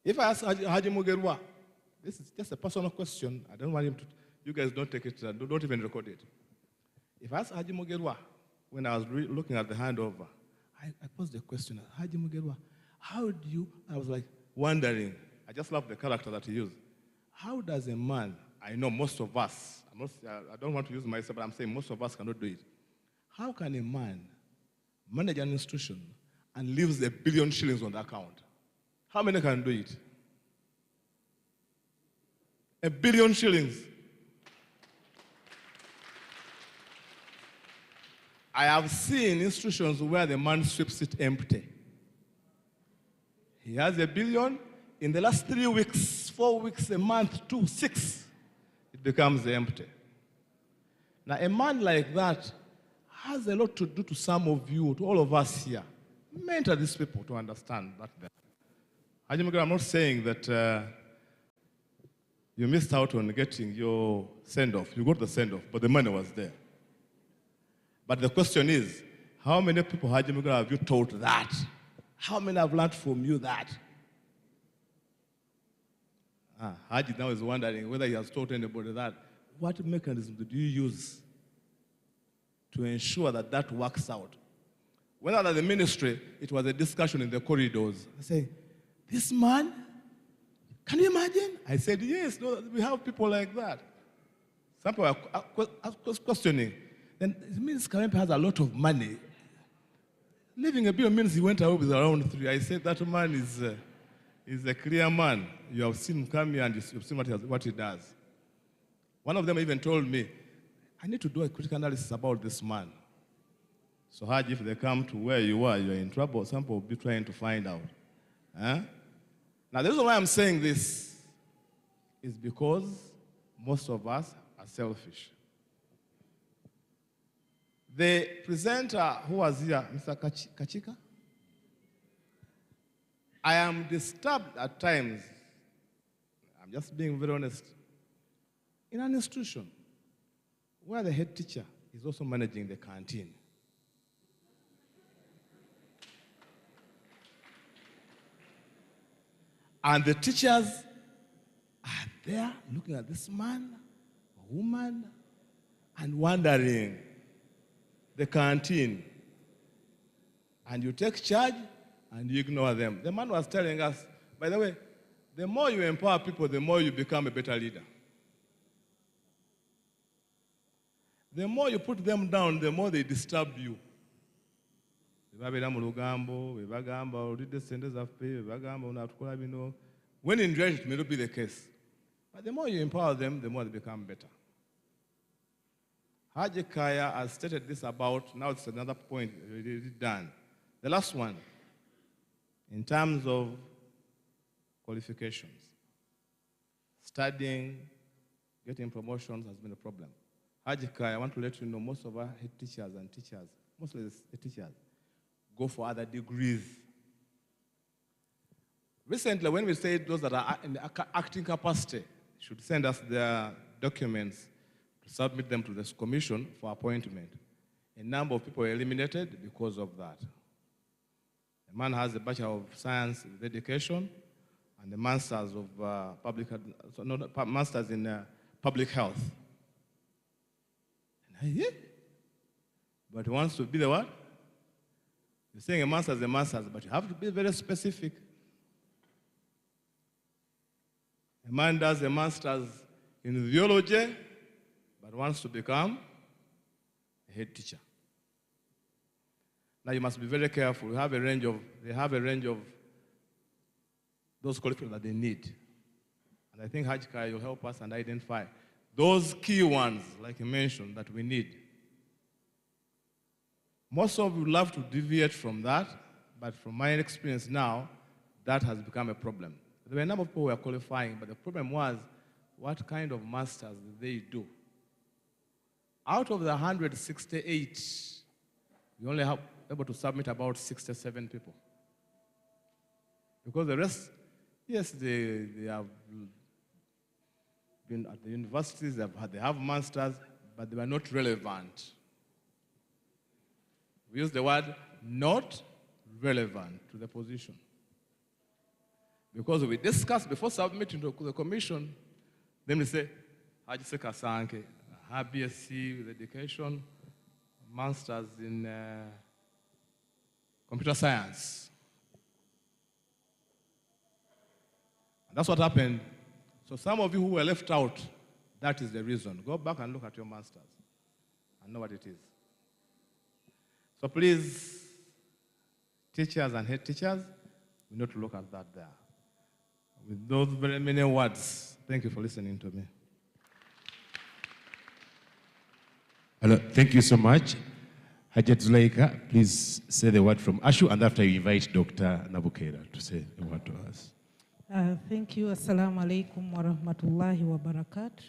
S9: If I ask Haji Mugerwa, this is just a personal question. I don't want him to, you guys don't take it, don't even record it. If I ask Haji Mugerwa, when I was looking at the handover, I posed the question, Haji Mugerwa, how do you, I was like wondering, I just love the character that he used. How does a man, I know most of us, I don't want to use myself, but I'm saying most of us cannot do it. How can a man manage an institution and leaves $1 billion shillings on the account? How many can do it? $1 billion shillings. I have seen institutions where the man sweeps it empty. He has $1 billion. In the last 3 weeks, 4 weeks, a month, 2, 6, it becomes empty. Now, a man like that has a lot to do to some of you, to all of us here. Mentor these people to understand that. I'm not saying that you missed out on getting your send-off. You got the send-off, but the money was there. But the question is, how many people, Haji Mugerwa, have you taught that? How many have learned from you that? Haji now is wondering whether he has taught anybody that. What mechanism did you use to ensure that that works out? When I was at the ministry, it was a discussion in the corridors. I say, this man, can you imagine? I said, yes, no, we have people like that. Some people are questioning. Then it means Karempe has a lot of money. Living $1 billion means he went away with around 3. I said, that man is a clear man. You have seen him come here and you've seen what he does. One of them even told me, I need to do a critical analysis about this man. So Haji, if they come to where you are, you're in trouble. Some people will be trying to find out. Huh? Now, the reason why I'm saying this is because most of us are selfish. The presenter who was here, Mr. Kachika, I am disturbed at times, I'm just being very honest, in an institution where the head teacher is also managing the canteen. And the teachers are there looking at this man, or woman, and wondering the canteen. And you take charge and you ignore them. The man was telling us, by the way, the more you empower people, the more you become a better leader. The more you put them down, the more they disturb you. When in reality, it may not be the case. But the more you empower them, the more they become better. Haji Kaya has stated this about, now it's another point already done. The last one, in terms of qualifications, studying, getting promotions has been a problem. Haji Kaya, I want to let you know most of our head teachers and teachers, mostly the teachers, go for other degrees. Recently, when we said those that are in the acting capacity should send us their documents to submit them to this commission for appointment, a number of people were eliminated because of that. The man has a Bachelor of Science with Education and a Masters of Masters in Public Health. But he wants to be the what? You're saying a master's, but you have to be very specific. A man does a master's in theology, but wants to become a head teacher. Now you must be very careful. They have a range of those qualifications that they need. And I think Haji Kaya will help us and identify those key ones, like you mentioned, that we need. Most of you love to deviate from that, but from my experience now, that has become a problem. There were a number of people who were qualifying, but the problem was, what kind of masters did they do? Out of the 168, we only have able to submit about 67 people. Because the rest, yes, they have been at the universities, they have masters, but they were not relevant. We use the word not relevant to the position. Because we discussed before submitting to the commission, then we say, Haji Kasanke, BSc with education, masters in computer science. And that's what happened. So some of you who were left out, that is the reason. Go back and look at your masters and know what it is. So please, teachers and head teachers, we need to look at that there. With those very many words, thank you for listening to me.
S2: Hello, thank you so much. Hajat Zulaika, please say the word from Ashu, and after you invite Dr. Nabukera to say a word to us.
S10: Thank you. Assalamu alaikum wa rahmatullahi wa barakatuh.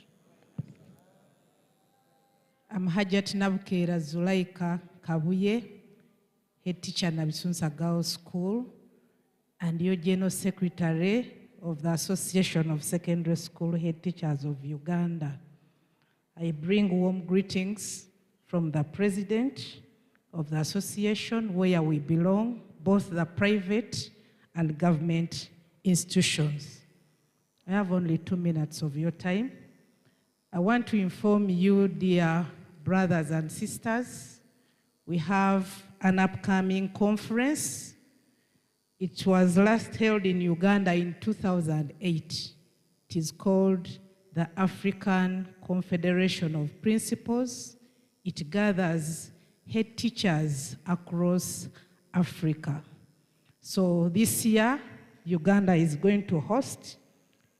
S10: I'm Hajat Nabukera Zulaika Kabuye, head teacher at Nabisunsa Girls School, and your General Secretary of the Association of Secondary School Head Teachers of Uganda. I bring warm greetings from the President of the association where we belong, both the private and government institutions. I have only 2 minutes of your time. I want to inform you, dear brothers and sisters, we have an upcoming conference. It was last held in Uganda in 2008. It is called the African Confederation of Principals. It gathers head teachers across Africa. So this year, Uganda is going to host.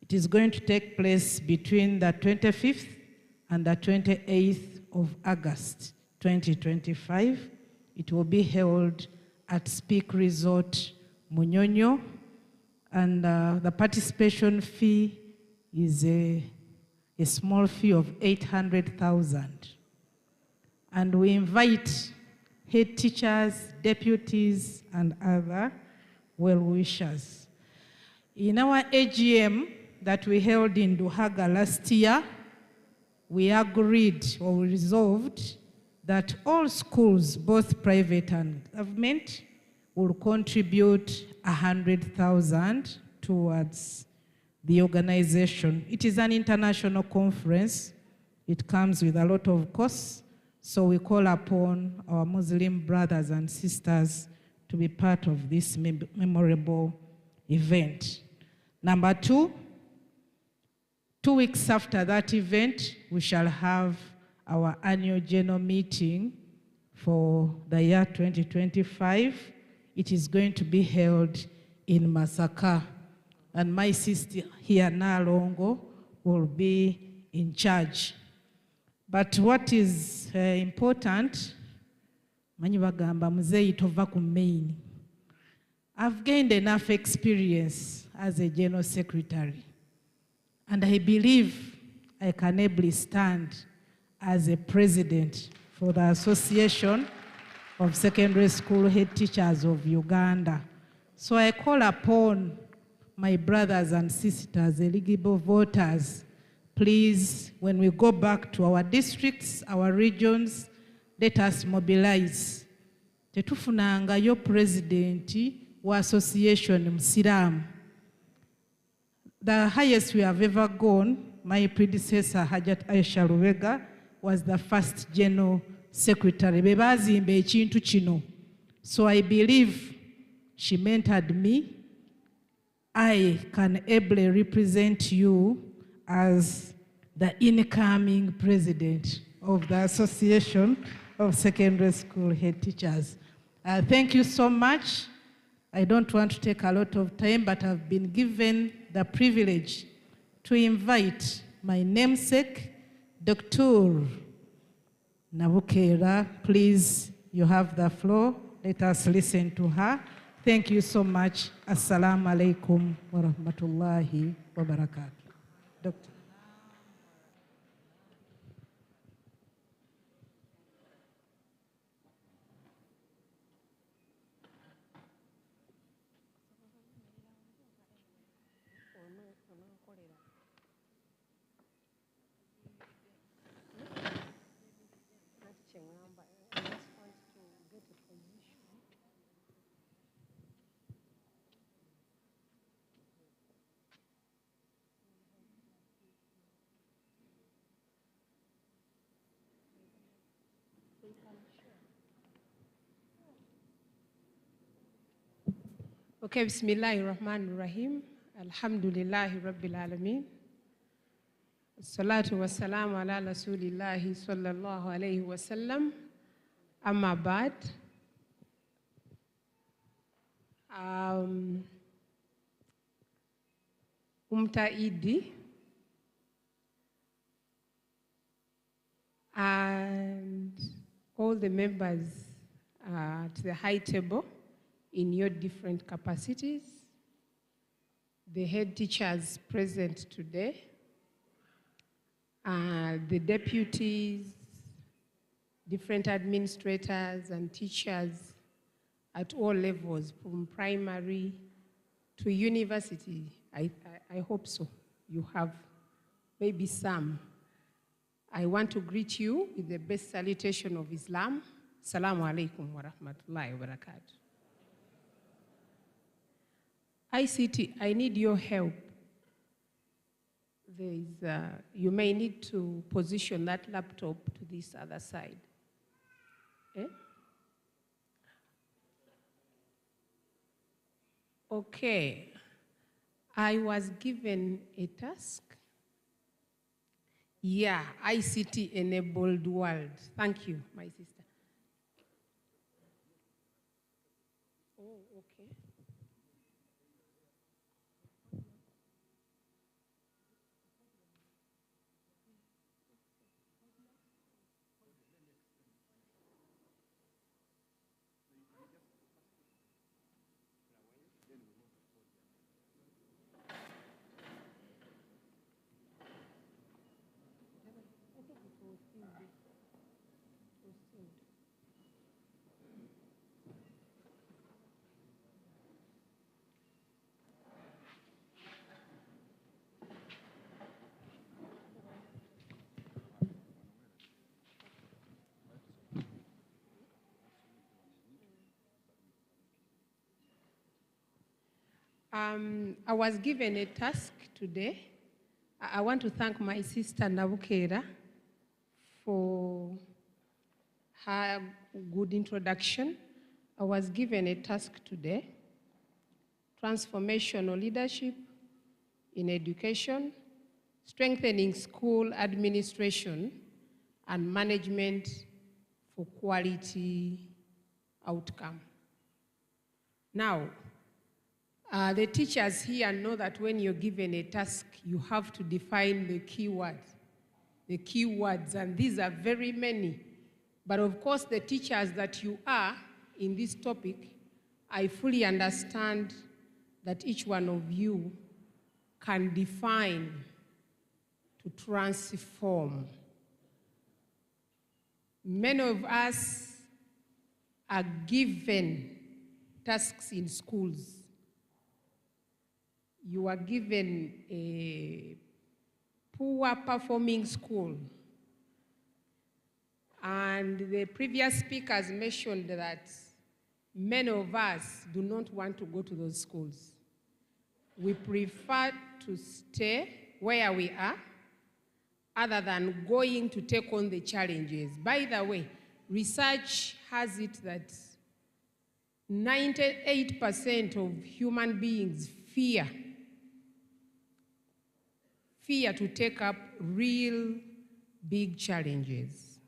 S10: It is going to take place between the 25th and the 28th of August 2025. It will be held at Speak Resort, Munyonyo, and the participation fee is a small fee of 800,000. And we invite head teachers, deputies, and other well-wishers. In our AGM that we held in Duhaga last year, we agreed or we resolved that all schools, both private and government, will contribute 100,000 towards the organization. It is an international conference. It comes with a lot of costs, so we call upon our Muslim brothers and sisters to be part of this memorable event. Number two, 2 weeks after that event, we shall have our annual general meeting for the year 2025. It is going to be held in Masaka. And my sister here, Nalongo, will be in charge. But what is important, manyi bagamba muzeeyi tova ku main. I've gained enough experience as a general secretary. And I believe I can ably stand as a president for the Association of Secondary School Head Teachers of Uganda. So I call upon my brothers and sisters, eligible voters, please, when we go back to our districts, our regions, let us mobilize. Tetufunangayo presidenti wa association musiramu. The highest we have ever gone, my predecessor, Hajat Aisha Lubega, was the first general secretary. Bebazimbe ekintu kino. So I believe she mentored me. I can ably represent you as the incoming president of the Association of Secondary School Head Teachers. Thank you so much. I don't want to take a lot of time, but I've been given the privilege to invite my namesake, Dr. Nabukera. Please, you have the floor. Let us listen to her. Thank you so much. Assalamu alaikum wa rahmatullahi wa barakatuh. Doctor.
S11: Okay, Bismillahirrahmanirrahim. Alhamdulillahi Rabbil Alameen. Salatu wassalamu ala Rasulillahi sallallahu alayhi wa sallam. Amma ba'd. Umta Idi and all the members at the high table in your different capacities, the head teachers present today, the deputies, different administrators and teachers at all levels, from primary to university. I hope so. You have maybe some. I want to greet you with the best salutation of Islam. Assalamu alaikum wa rahmatullahi wa barakatuh. ICT, I need your help. You may need to position that laptop to this other side. Eh? Okay. I was given a task. Yeah, ICT enabled world. Thank you, my sister. Oh, okay. I was given a task today. I want to thank my sister Nabukera for her good introduction. I was given a task today, transformational leadership in education, strengthening school administration and management for quality outcome. Now, the teachers here know that when you're given a task, you have to define the keywords, and these are very many. But of course, the teachers that you are in this topic, I fully understand that each one of you can define to transform. Many of us are given tasks in schools. You are given a poor performing school. And the previous speakers mentioned that many of us do not want to go to those schools. We prefer to stay where we are other than going to take on the challenges. By the way, research has it that 98% of human beings fear to take up real big challenges.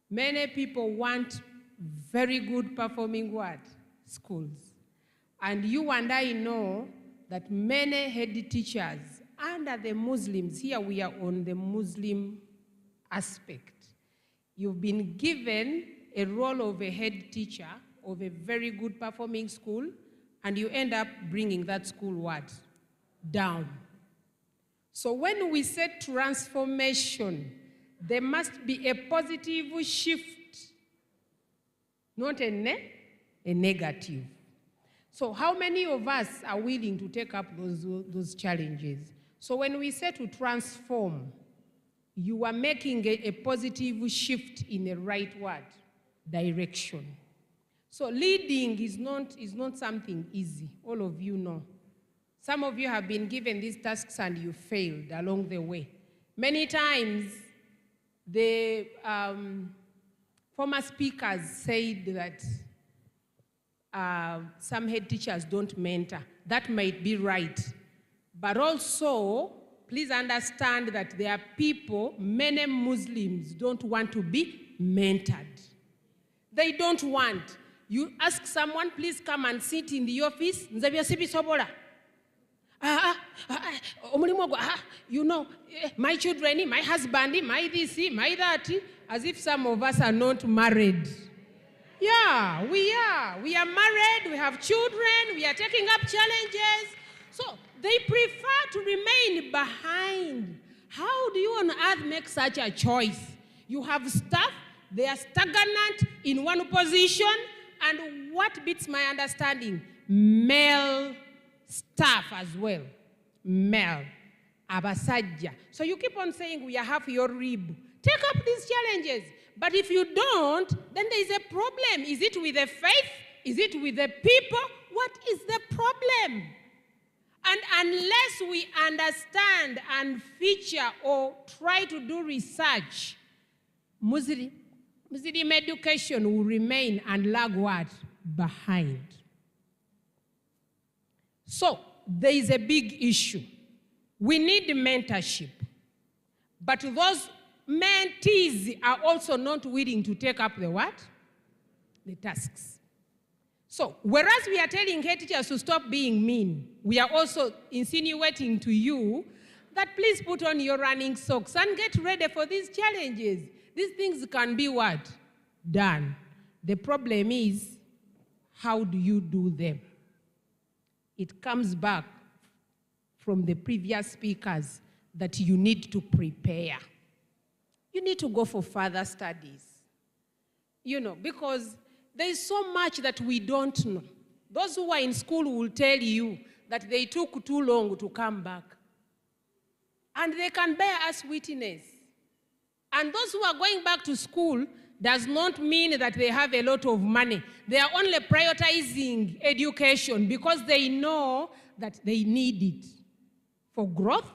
S11: Many people want very good performing what? Schools. And you and I know that many head teachers under the Muslims, here we are on the Muslim aspect, you've been given a role of a head teacher of a very good performing school, and you end up bringing that school what? Down. So when we say transformation, there must be a positive shift, not a negative. So how many of us are willing to take up those challenges? So when we say to transform, you are making a positive shift in the right direction. So leading is not something easy, all of you know. Some of you have been given these tasks and you failed along the way. Many times, the former speakers said that some head teachers don't mentor. That might be right. But also, please understand that there are people, many Muslims don't want to be mentored. They don't want. You ask someone, please come and sit in the office. You know, my children, my husband, my this, my that, as if some of us are not married. Yeah, we are. We are married, we have children, we are taking up challenges. So they prefer to remain behind. How do you on earth make such a choice? You have staff, they are stagnant in one position, and what beats my understanding? Male staff as well. Male. Abasajja. So you keep on saying we are half your rib. Take up these challenges. But if you don't, then there is a problem. Is it with the faith? Is it with the people? What is the problem? And unless we understand and feature or try to do research, Muslim education will remain and lag what? Behind. So there is a big issue. We need mentorship. But those mentees are also not willing to take up the what? The tasks. So, whereas we are telling head teachers to stop being mean, we are also insinuating to you that please put on your running socks and get ready for these challenges. These things can be what? Done. The problem is, how do you do them? It comes back from the previous speakers that you need to prepare. You need to go for further studies. You know, because there is so much that we don't know. Those who are in school will tell you that they took too long to come back. And they can bear us witness. And those who are going back to school, does not mean that they have a lot of money. They are only prioritizing education because they know that they need it for growth,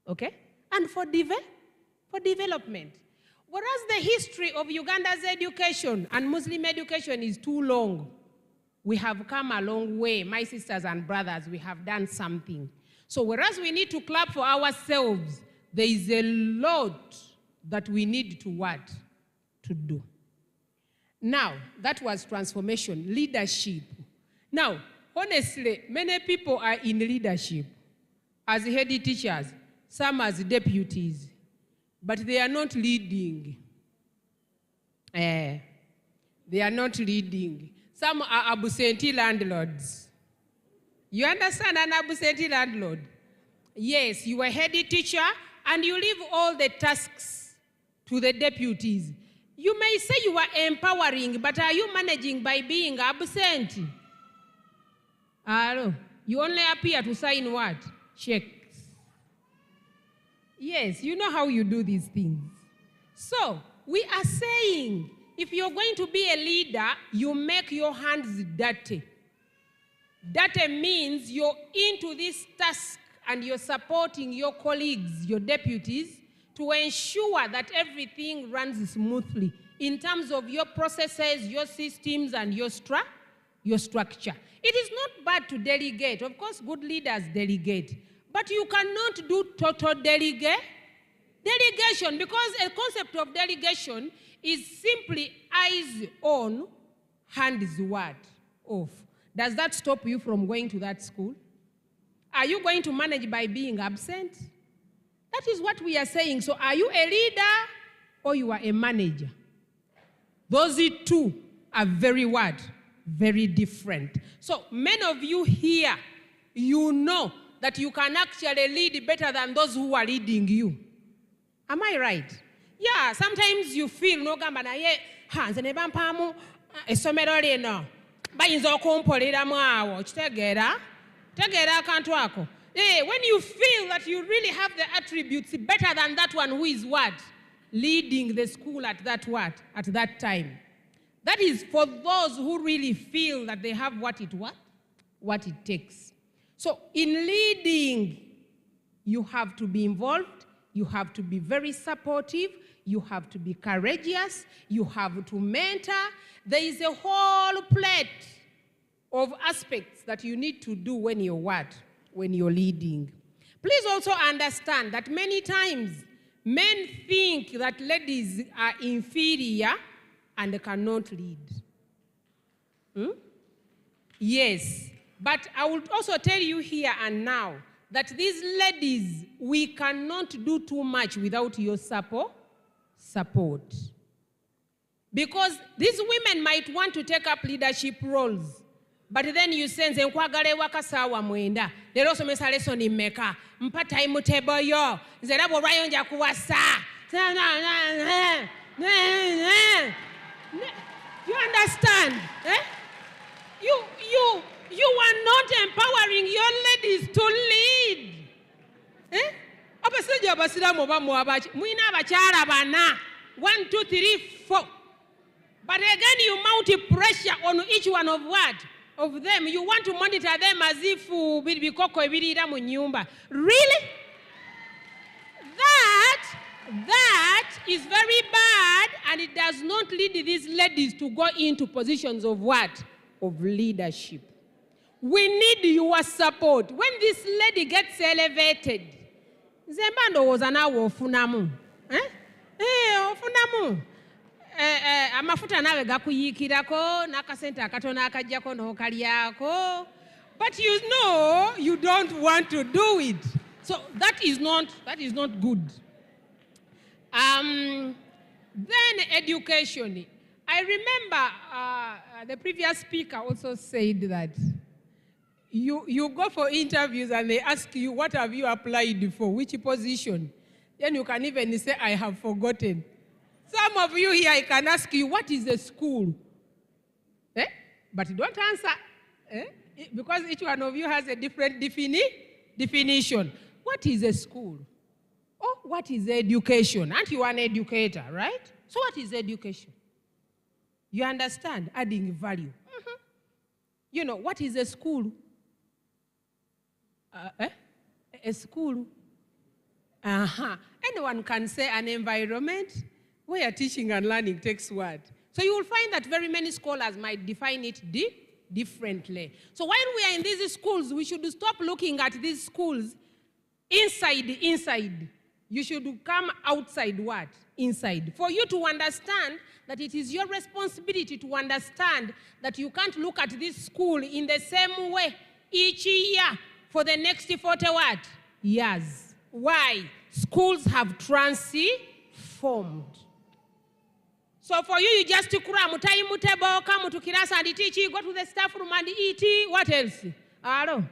S11: okay, and for development. Whereas the history of Uganda's education and Muslim education is too long. We have come a long way, my sisters and brothers, we have done something. So whereas we need to clap for ourselves, there is a lot that we need to what? To do. Now, that was transformation, leadership. Now, honestly, many people are in leadership as head teachers, some as deputies, but they are not leading. They are not leading. Some are absentee landlords. You understand an absentee landlord? Yes, you are head teacher and you leave all the tasks to the deputies. You may say you are empowering, but are you managing by being absent? You only appear to sign what? Checks. Yes, you know how you do these things. So, we are saying, if you're going to be a leader, you make your hands dirty. Dirty means you're into this task and you're supporting your colleagues, your deputies, to ensure that everything runs smoothly in terms of your processes, your systems, and your structure. It is not bad to delegate. Of course, good leaders delegate. But you cannot do total delegation because a concept of delegation is simply eyes on, hands what? Off. Does that stop you from going to that school? Are you going to manage by being absent? That is what we are saying. So are you a leader or you are a manager? Those two are very what? Very different. So many of you here, you know that you can actually lead better than those who are leading you. Am I right? Yeah, sometimes you feel no gamba na ye hanze ne bampamu esomero lino bayinza okumpoleramu awo kitegeera akantu ako. When you feel that you really have the attributes better than that one who is what? Leading the school at that what? At that time. That is for those who really feel that they have what it takes. So in leading, you have to be involved, you have to be very supportive, you have to be courageous, you have to mentor. There is a whole plate of aspects that you need to do when you're what? When you're leading. Please also understand that many times men think that ladies are inferior and cannot lead. Yes, but I will also tell you here and now that these ladies, we cannot do too much without your support. Because these women might want to take up leadership roles, but then you sense nkwagala wakasawa mwenda lero somesa lesson mmeka mpa time table yo nze labo lwayonja kuwasa. You understand? You are not empowering your ladies to lead. Abasajja abasiramu bamu abachi mwina abakyala bana 1 2 3 4. But again you mount pressure on each one of what? Of them. You want to monitor them as if bikoko ebirira mu nyumba. Really? That is very bad, and it does not lead these ladies to go into positions of what? Of leadership. We need your support. When this lady gets elevated, Zembando was an hour ofunamu. Ofunamu. Amafuta nawe gakuyikirako nakasenta akatona akajjako n'okalyako. But you know you don't want to do it. So that is not good. Then education. I remember the previous speaker also said that you go for interviews and they ask you, what have you applied for, which position? Then you can even say, I have forgotten. Some of you here, I can ask you, what is a school? But you don't answer. Because each one of you has a different definition. What is a school? Oh, what is education? Aren't you an educator, right? So what is education? You understand? Adding value. You know, what is a school? A school. Anyone can say an environment where teaching and learning takes what? So you will find that very many scholars might define it differently. So while we are in these schools, we should stop looking at these schools inside. You should come outside what? Inside. For you to understand that it is your responsibility to understand that you can't look at this school in the same way each year for the next 40 what? Years. Why? Schools have transformed. So for you, you just cram time table, come to class and teach, go to the staff room and eat. What else? Hello.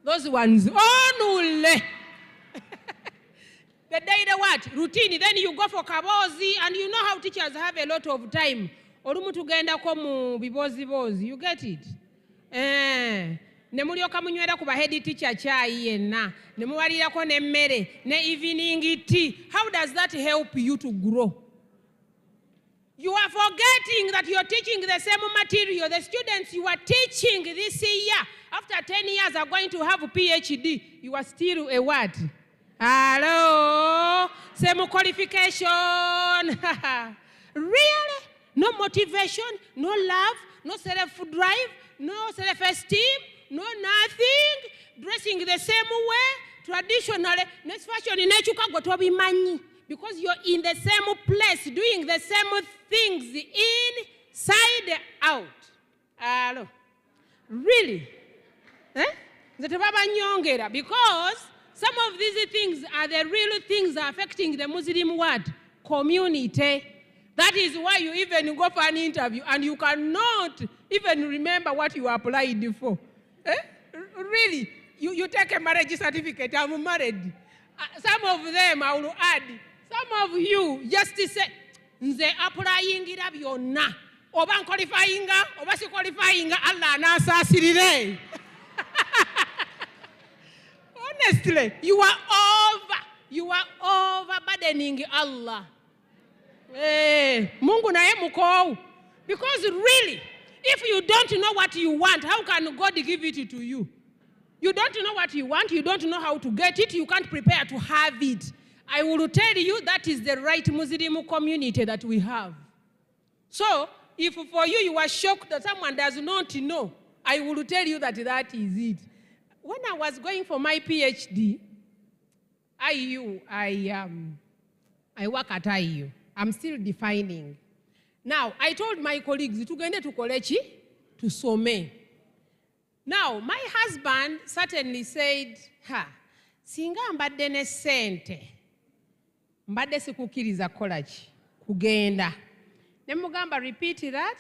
S11: Those ones. Oh, no. The day the what? Routine. Then you go for kabozi, and you know how teachers have a lot of time. Orumu tugenda komu bibozi. You get it? Nemulioka munywera ku head teacher chai yenna. Nemuwalirako nemmere, ne evening tea. How does that help you to grow? You are forgetting that you're teaching the same material. The students you are teaching this year, after 10 years, are going to have a PhD. You are still a what? Hello? Same qualification. Really? No motivation, no love, no self-drive, no self-esteem, no nothing. Dressing the same way, traditionally. Next fashion in Echuka got to be money. Because you're in the same place, doing the same things inside out. Hello. Really? Because some of these things are the real things affecting the Muslim world community. That is why you even go for an interview and you cannot even remember what you applied for. Really? You take a marriage certificate, I'm married. Some of them I will add. Some of you just say, nze applying it up your na. Oba qualifying, oba si qualifying, Allah na asasirire. Honestly, you are overburdening Allah. Mungu naye muko. Because really, if you don't know what you want, how can God give it to you? You don't know what you want, you don't know how to get it, you can't prepare to have it. I will tell you that is the right Muslim community that we have. So, if for you, you are shocked that someone does not know, I will tell you that that is it. When I was going for my PhD, I work at IU. I'm still defining. Now, I told my colleagues to go to college to some. Now, my husband certainly said, singa mbadde ne sente. Mbadde sikukiriza college kugenda. Nemugamba repeat that.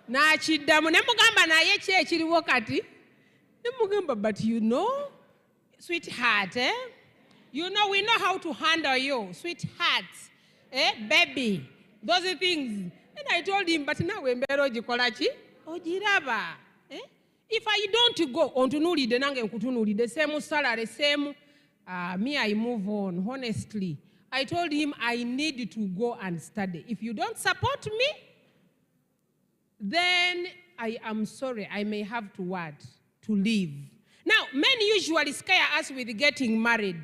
S11: Na chiddamu nemugamba naye ki ekiriwo kati. Nemugamba but you know sweetheart you know we know how to handle you sweetheart baby those things. And I told him but now embeera ogikola ki ogiraba if I don't go ontunuulidde nange nkutunuulidde same salary same me I move on honestly. I told him I need to go and study. If you don't support me, then I am sorry. I may have to what? To leave. Now, men usually scare us with getting married.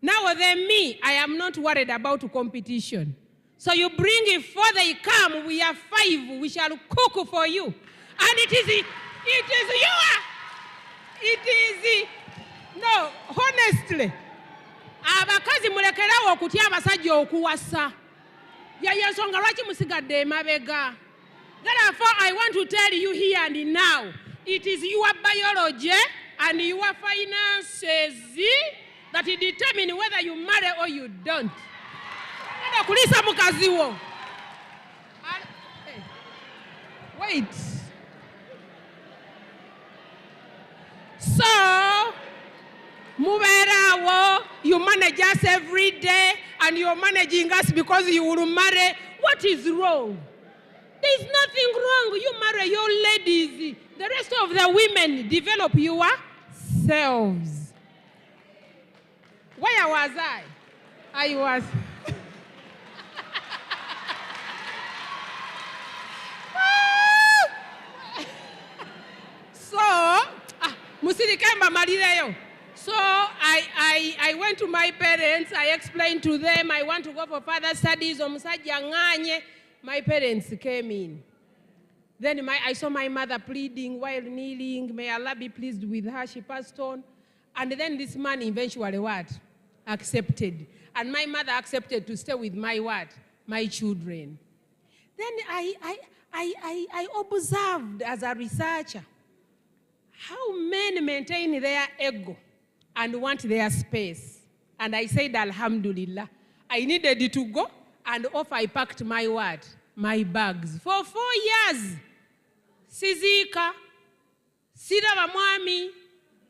S11: Now, then me, I am not worried about competition. So you bring it before they come. We are 5. We shall cook for you. And no, honestly. Abakazi mulekerawo okutya abasajja okuwasa. Yensonga lwaki musigadde emabega. Therefore, I want to tell you here and now, it is your biology and your finances that determine whether you marry or you don't. Kulisa mukazi wo. Wait. So, Muberawo, you manage us every day and you're managing us because you will marry. What is wrong? There's nothing wrong. You marry your ladies. The rest of the women develop yourselves. Where was I? I was. Kamba Marileyo. So I went to my parents, I explained to them, I want to go for further studies. My parents came in. Then I saw my mother pleading while kneeling. May Allah be pleased with her. She passed on. And then this man eventually what? Accepted. And my mother accepted to stay with my what? My children. Then I observed as a researcher how men maintain their ego and want their space. And I said, Alhamdulillah. I needed to go, and off I packed my what? My bags. For 4 years. Sizika, Siraba Mwami,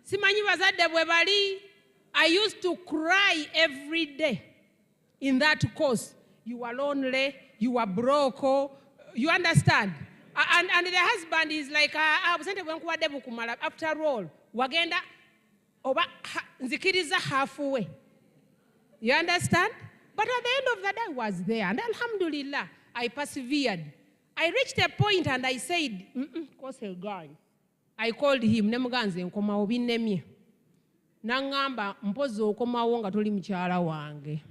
S11: Simanyi bazadde bwe bali. I used to cry every day in that course. You are lonely, you are broke, you understand? And the husband is like, after all, wagenda oba nzikiriza halfway. You understand? But at the end of the day, I was there. And alhamdulillah, I persevered. I reached a point and I said, I called him, Nemuganze nkoma obinemye. Nangamba mpozi okomawo nga toli mukyala wange.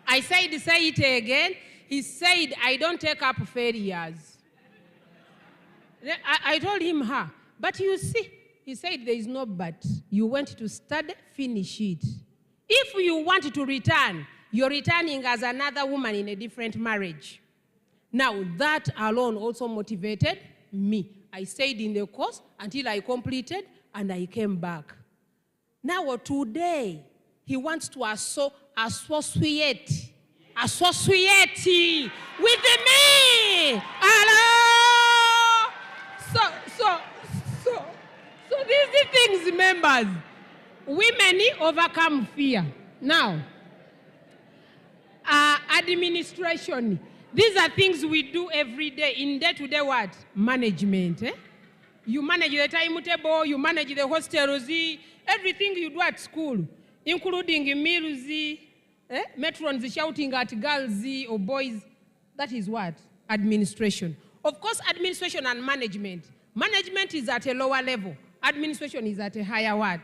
S11: I said, say it again. He said, I don't take up failures. I told him, but you see, he said, there is no but. You went to study, finish it. If you want to return, you're returning as another woman in a different marriage. Now, that alone also motivated me. I stayed in the course until I completed, and I came back. Now, today, he wants to associate with me. Hello? So these things, members, women overcome fear. Now, administration. These are things we do every day in day-to-day what? Management. You manage the timetable, you manage the hostels, everything you do at school, including meals, matrons shouting at girls or boys. That is what? Administration. Of course, administration and management. Management is at a lower level. Administration is at a higher what?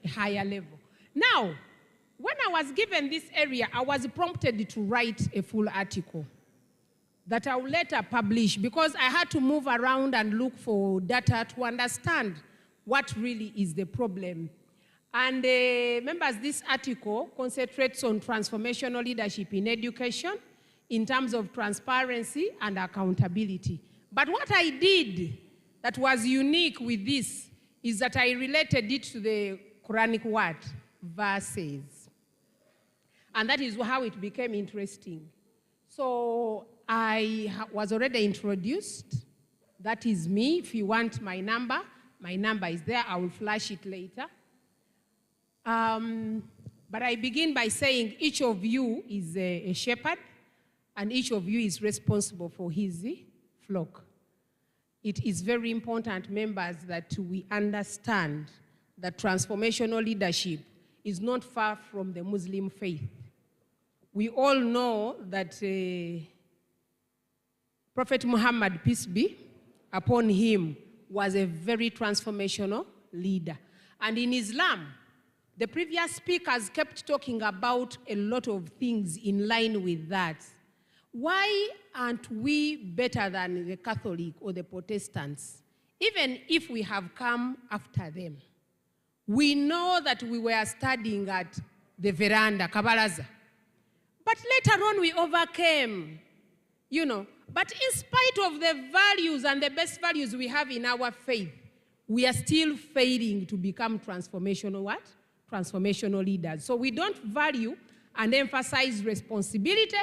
S11: A higher level. Now, when I was given this area, I was prompted to write a full article that I will later publish because I had to move around and look for data to understand what really is the problem. And members, this article concentrates on transformational leadership in education in terms of transparency and accountability. But what I did that was unique with this is that I related it to the Quranic word, verses. And that is how it became interesting. So I was already introduced. That is me. If you want my number is there. I will flash it later. But I begin by saying each of you is a shepherd, and each of you is responsible for his flock. It is very important, members, that we understand that transformational leadership is not far from the Muslim faith. We all know that Prophet Muhammad, peace be upon him, was a very transformational leader. And in Islam, the previous speakers kept talking about a lot of things in line with that. Why aren't we better than the Catholic or the Protestants, even if we have come after them? We know that we were studying at the veranda, Kabalaza. But later on we overcame, you know. But in spite of the values and the best values we have in our faith, we are still failing to become transformational what? Transformational leaders. So we don't value and emphasize responsibility,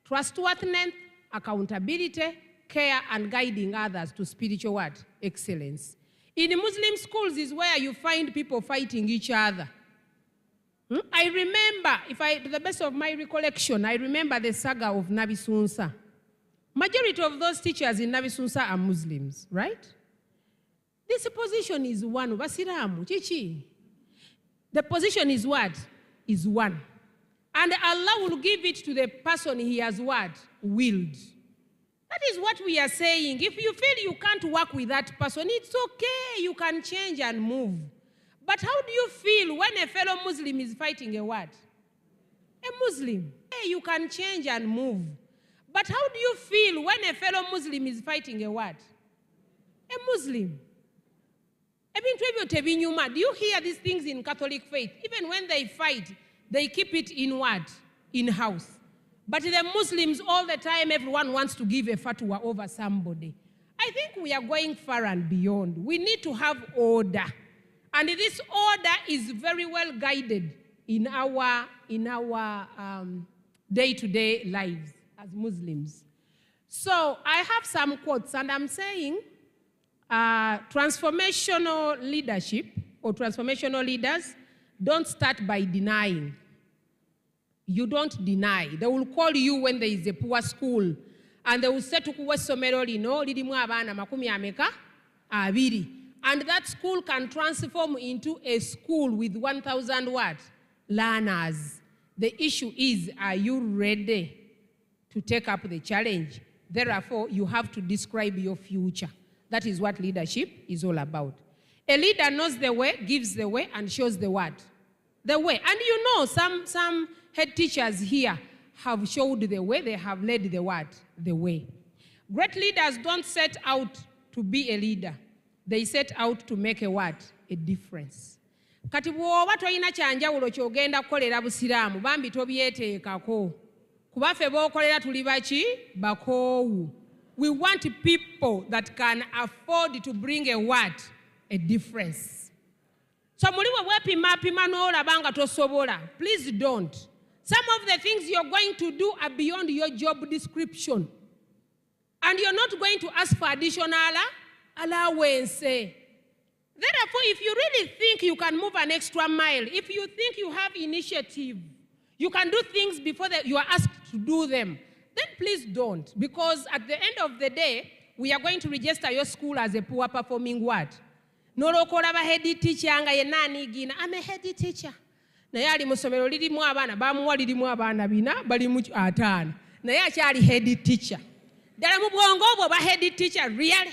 S11: trustworthiness, accountability, care, and guiding others to spiritual what? Excellence. In the Muslim schools is where you find people fighting each other. I remember, to the best of my recollection, I remember the saga of Nabi Sunsa. Majority of those teachers in Nabi Sunsa are Muslims, right? This position is one. Basiramu, chichi. The position is what? Is one. And Allah will give it to the person he has what? Willed. That is what we are saying. If you feel you can't work with that person, it's okay. You can change and move. But how do you feel when a fellow Muslim is fighting a what? A Muslim. Hey, you can change and move. But how do you feel when a fellow Muslim is fighting a what? A Muslim. Do you hear these things in Catholic faith? Even when they fight, they keep it in what? In house. But the Muslims, all the time, everyone wants to give a fatwa over somebody. I think we are going far and beyond. We need to have order. And this order is very well guided in our day-to-day lives as Muslims. So I have some quotes, and I'm saying transformational leadership or transformational leaders don't start by denying. You don't deny. They will call you when there is a poor school, and they will say to kuwa somero lino lirimu abana makumi ameka abiri, and that school can transform into a school with 1,000 what? Learners. The issue is, are you ready to take up the challenge? Therefore, you have to describe your future. That is what leadership is all about. A leader knows the way, gives the way, and shows the what? The way. And you know, some head teachers here have showed the way, they have led the what? The way. Great leaders don't set out to be a leader. They set out to make a what? A difference. Kati bw'oba toyina kyanjawulo ky'ogenda kukolera busiraamu bambi tobyeteekako. Kuba ffe b'okolera tuli baki? Bakoowu. We want people that can afford to bring a what? A difference. So muliwe bwepimapima n'olaba nga tosobola. Please don't. Some of the things you're going to do are beyond your job description. And you're not going to ask for additional allowance. Therefore, if you really think you can move an extra mile, if you think you have initiative, you can do things before you are asked to do them, then please don't. Because at the end of the day, we are going to register your school as a poor performing what? Nolokola ba head teacher nga yenna anigina. I'm a head teacher. Naye ali mu ssomero lirimu abaana bamuwa lirimu abaana bina bali mu ataano. Naye akyali head teacher. Ddala mu bwongo obwo ba head teacher really?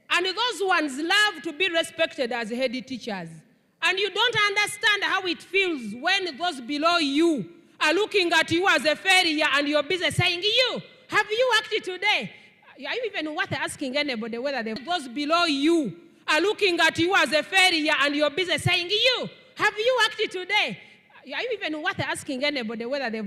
S11: And those ones love to be respected as head teachers. And you don't understand how it feels when those below you are looking at you as a failure and you're busy saying, you, have you acted today? Are you even worth asking anybody whether those below you are looking at you as a failure and you're busy saying, you, have you acted today? Are you even worth asking anybody whether they've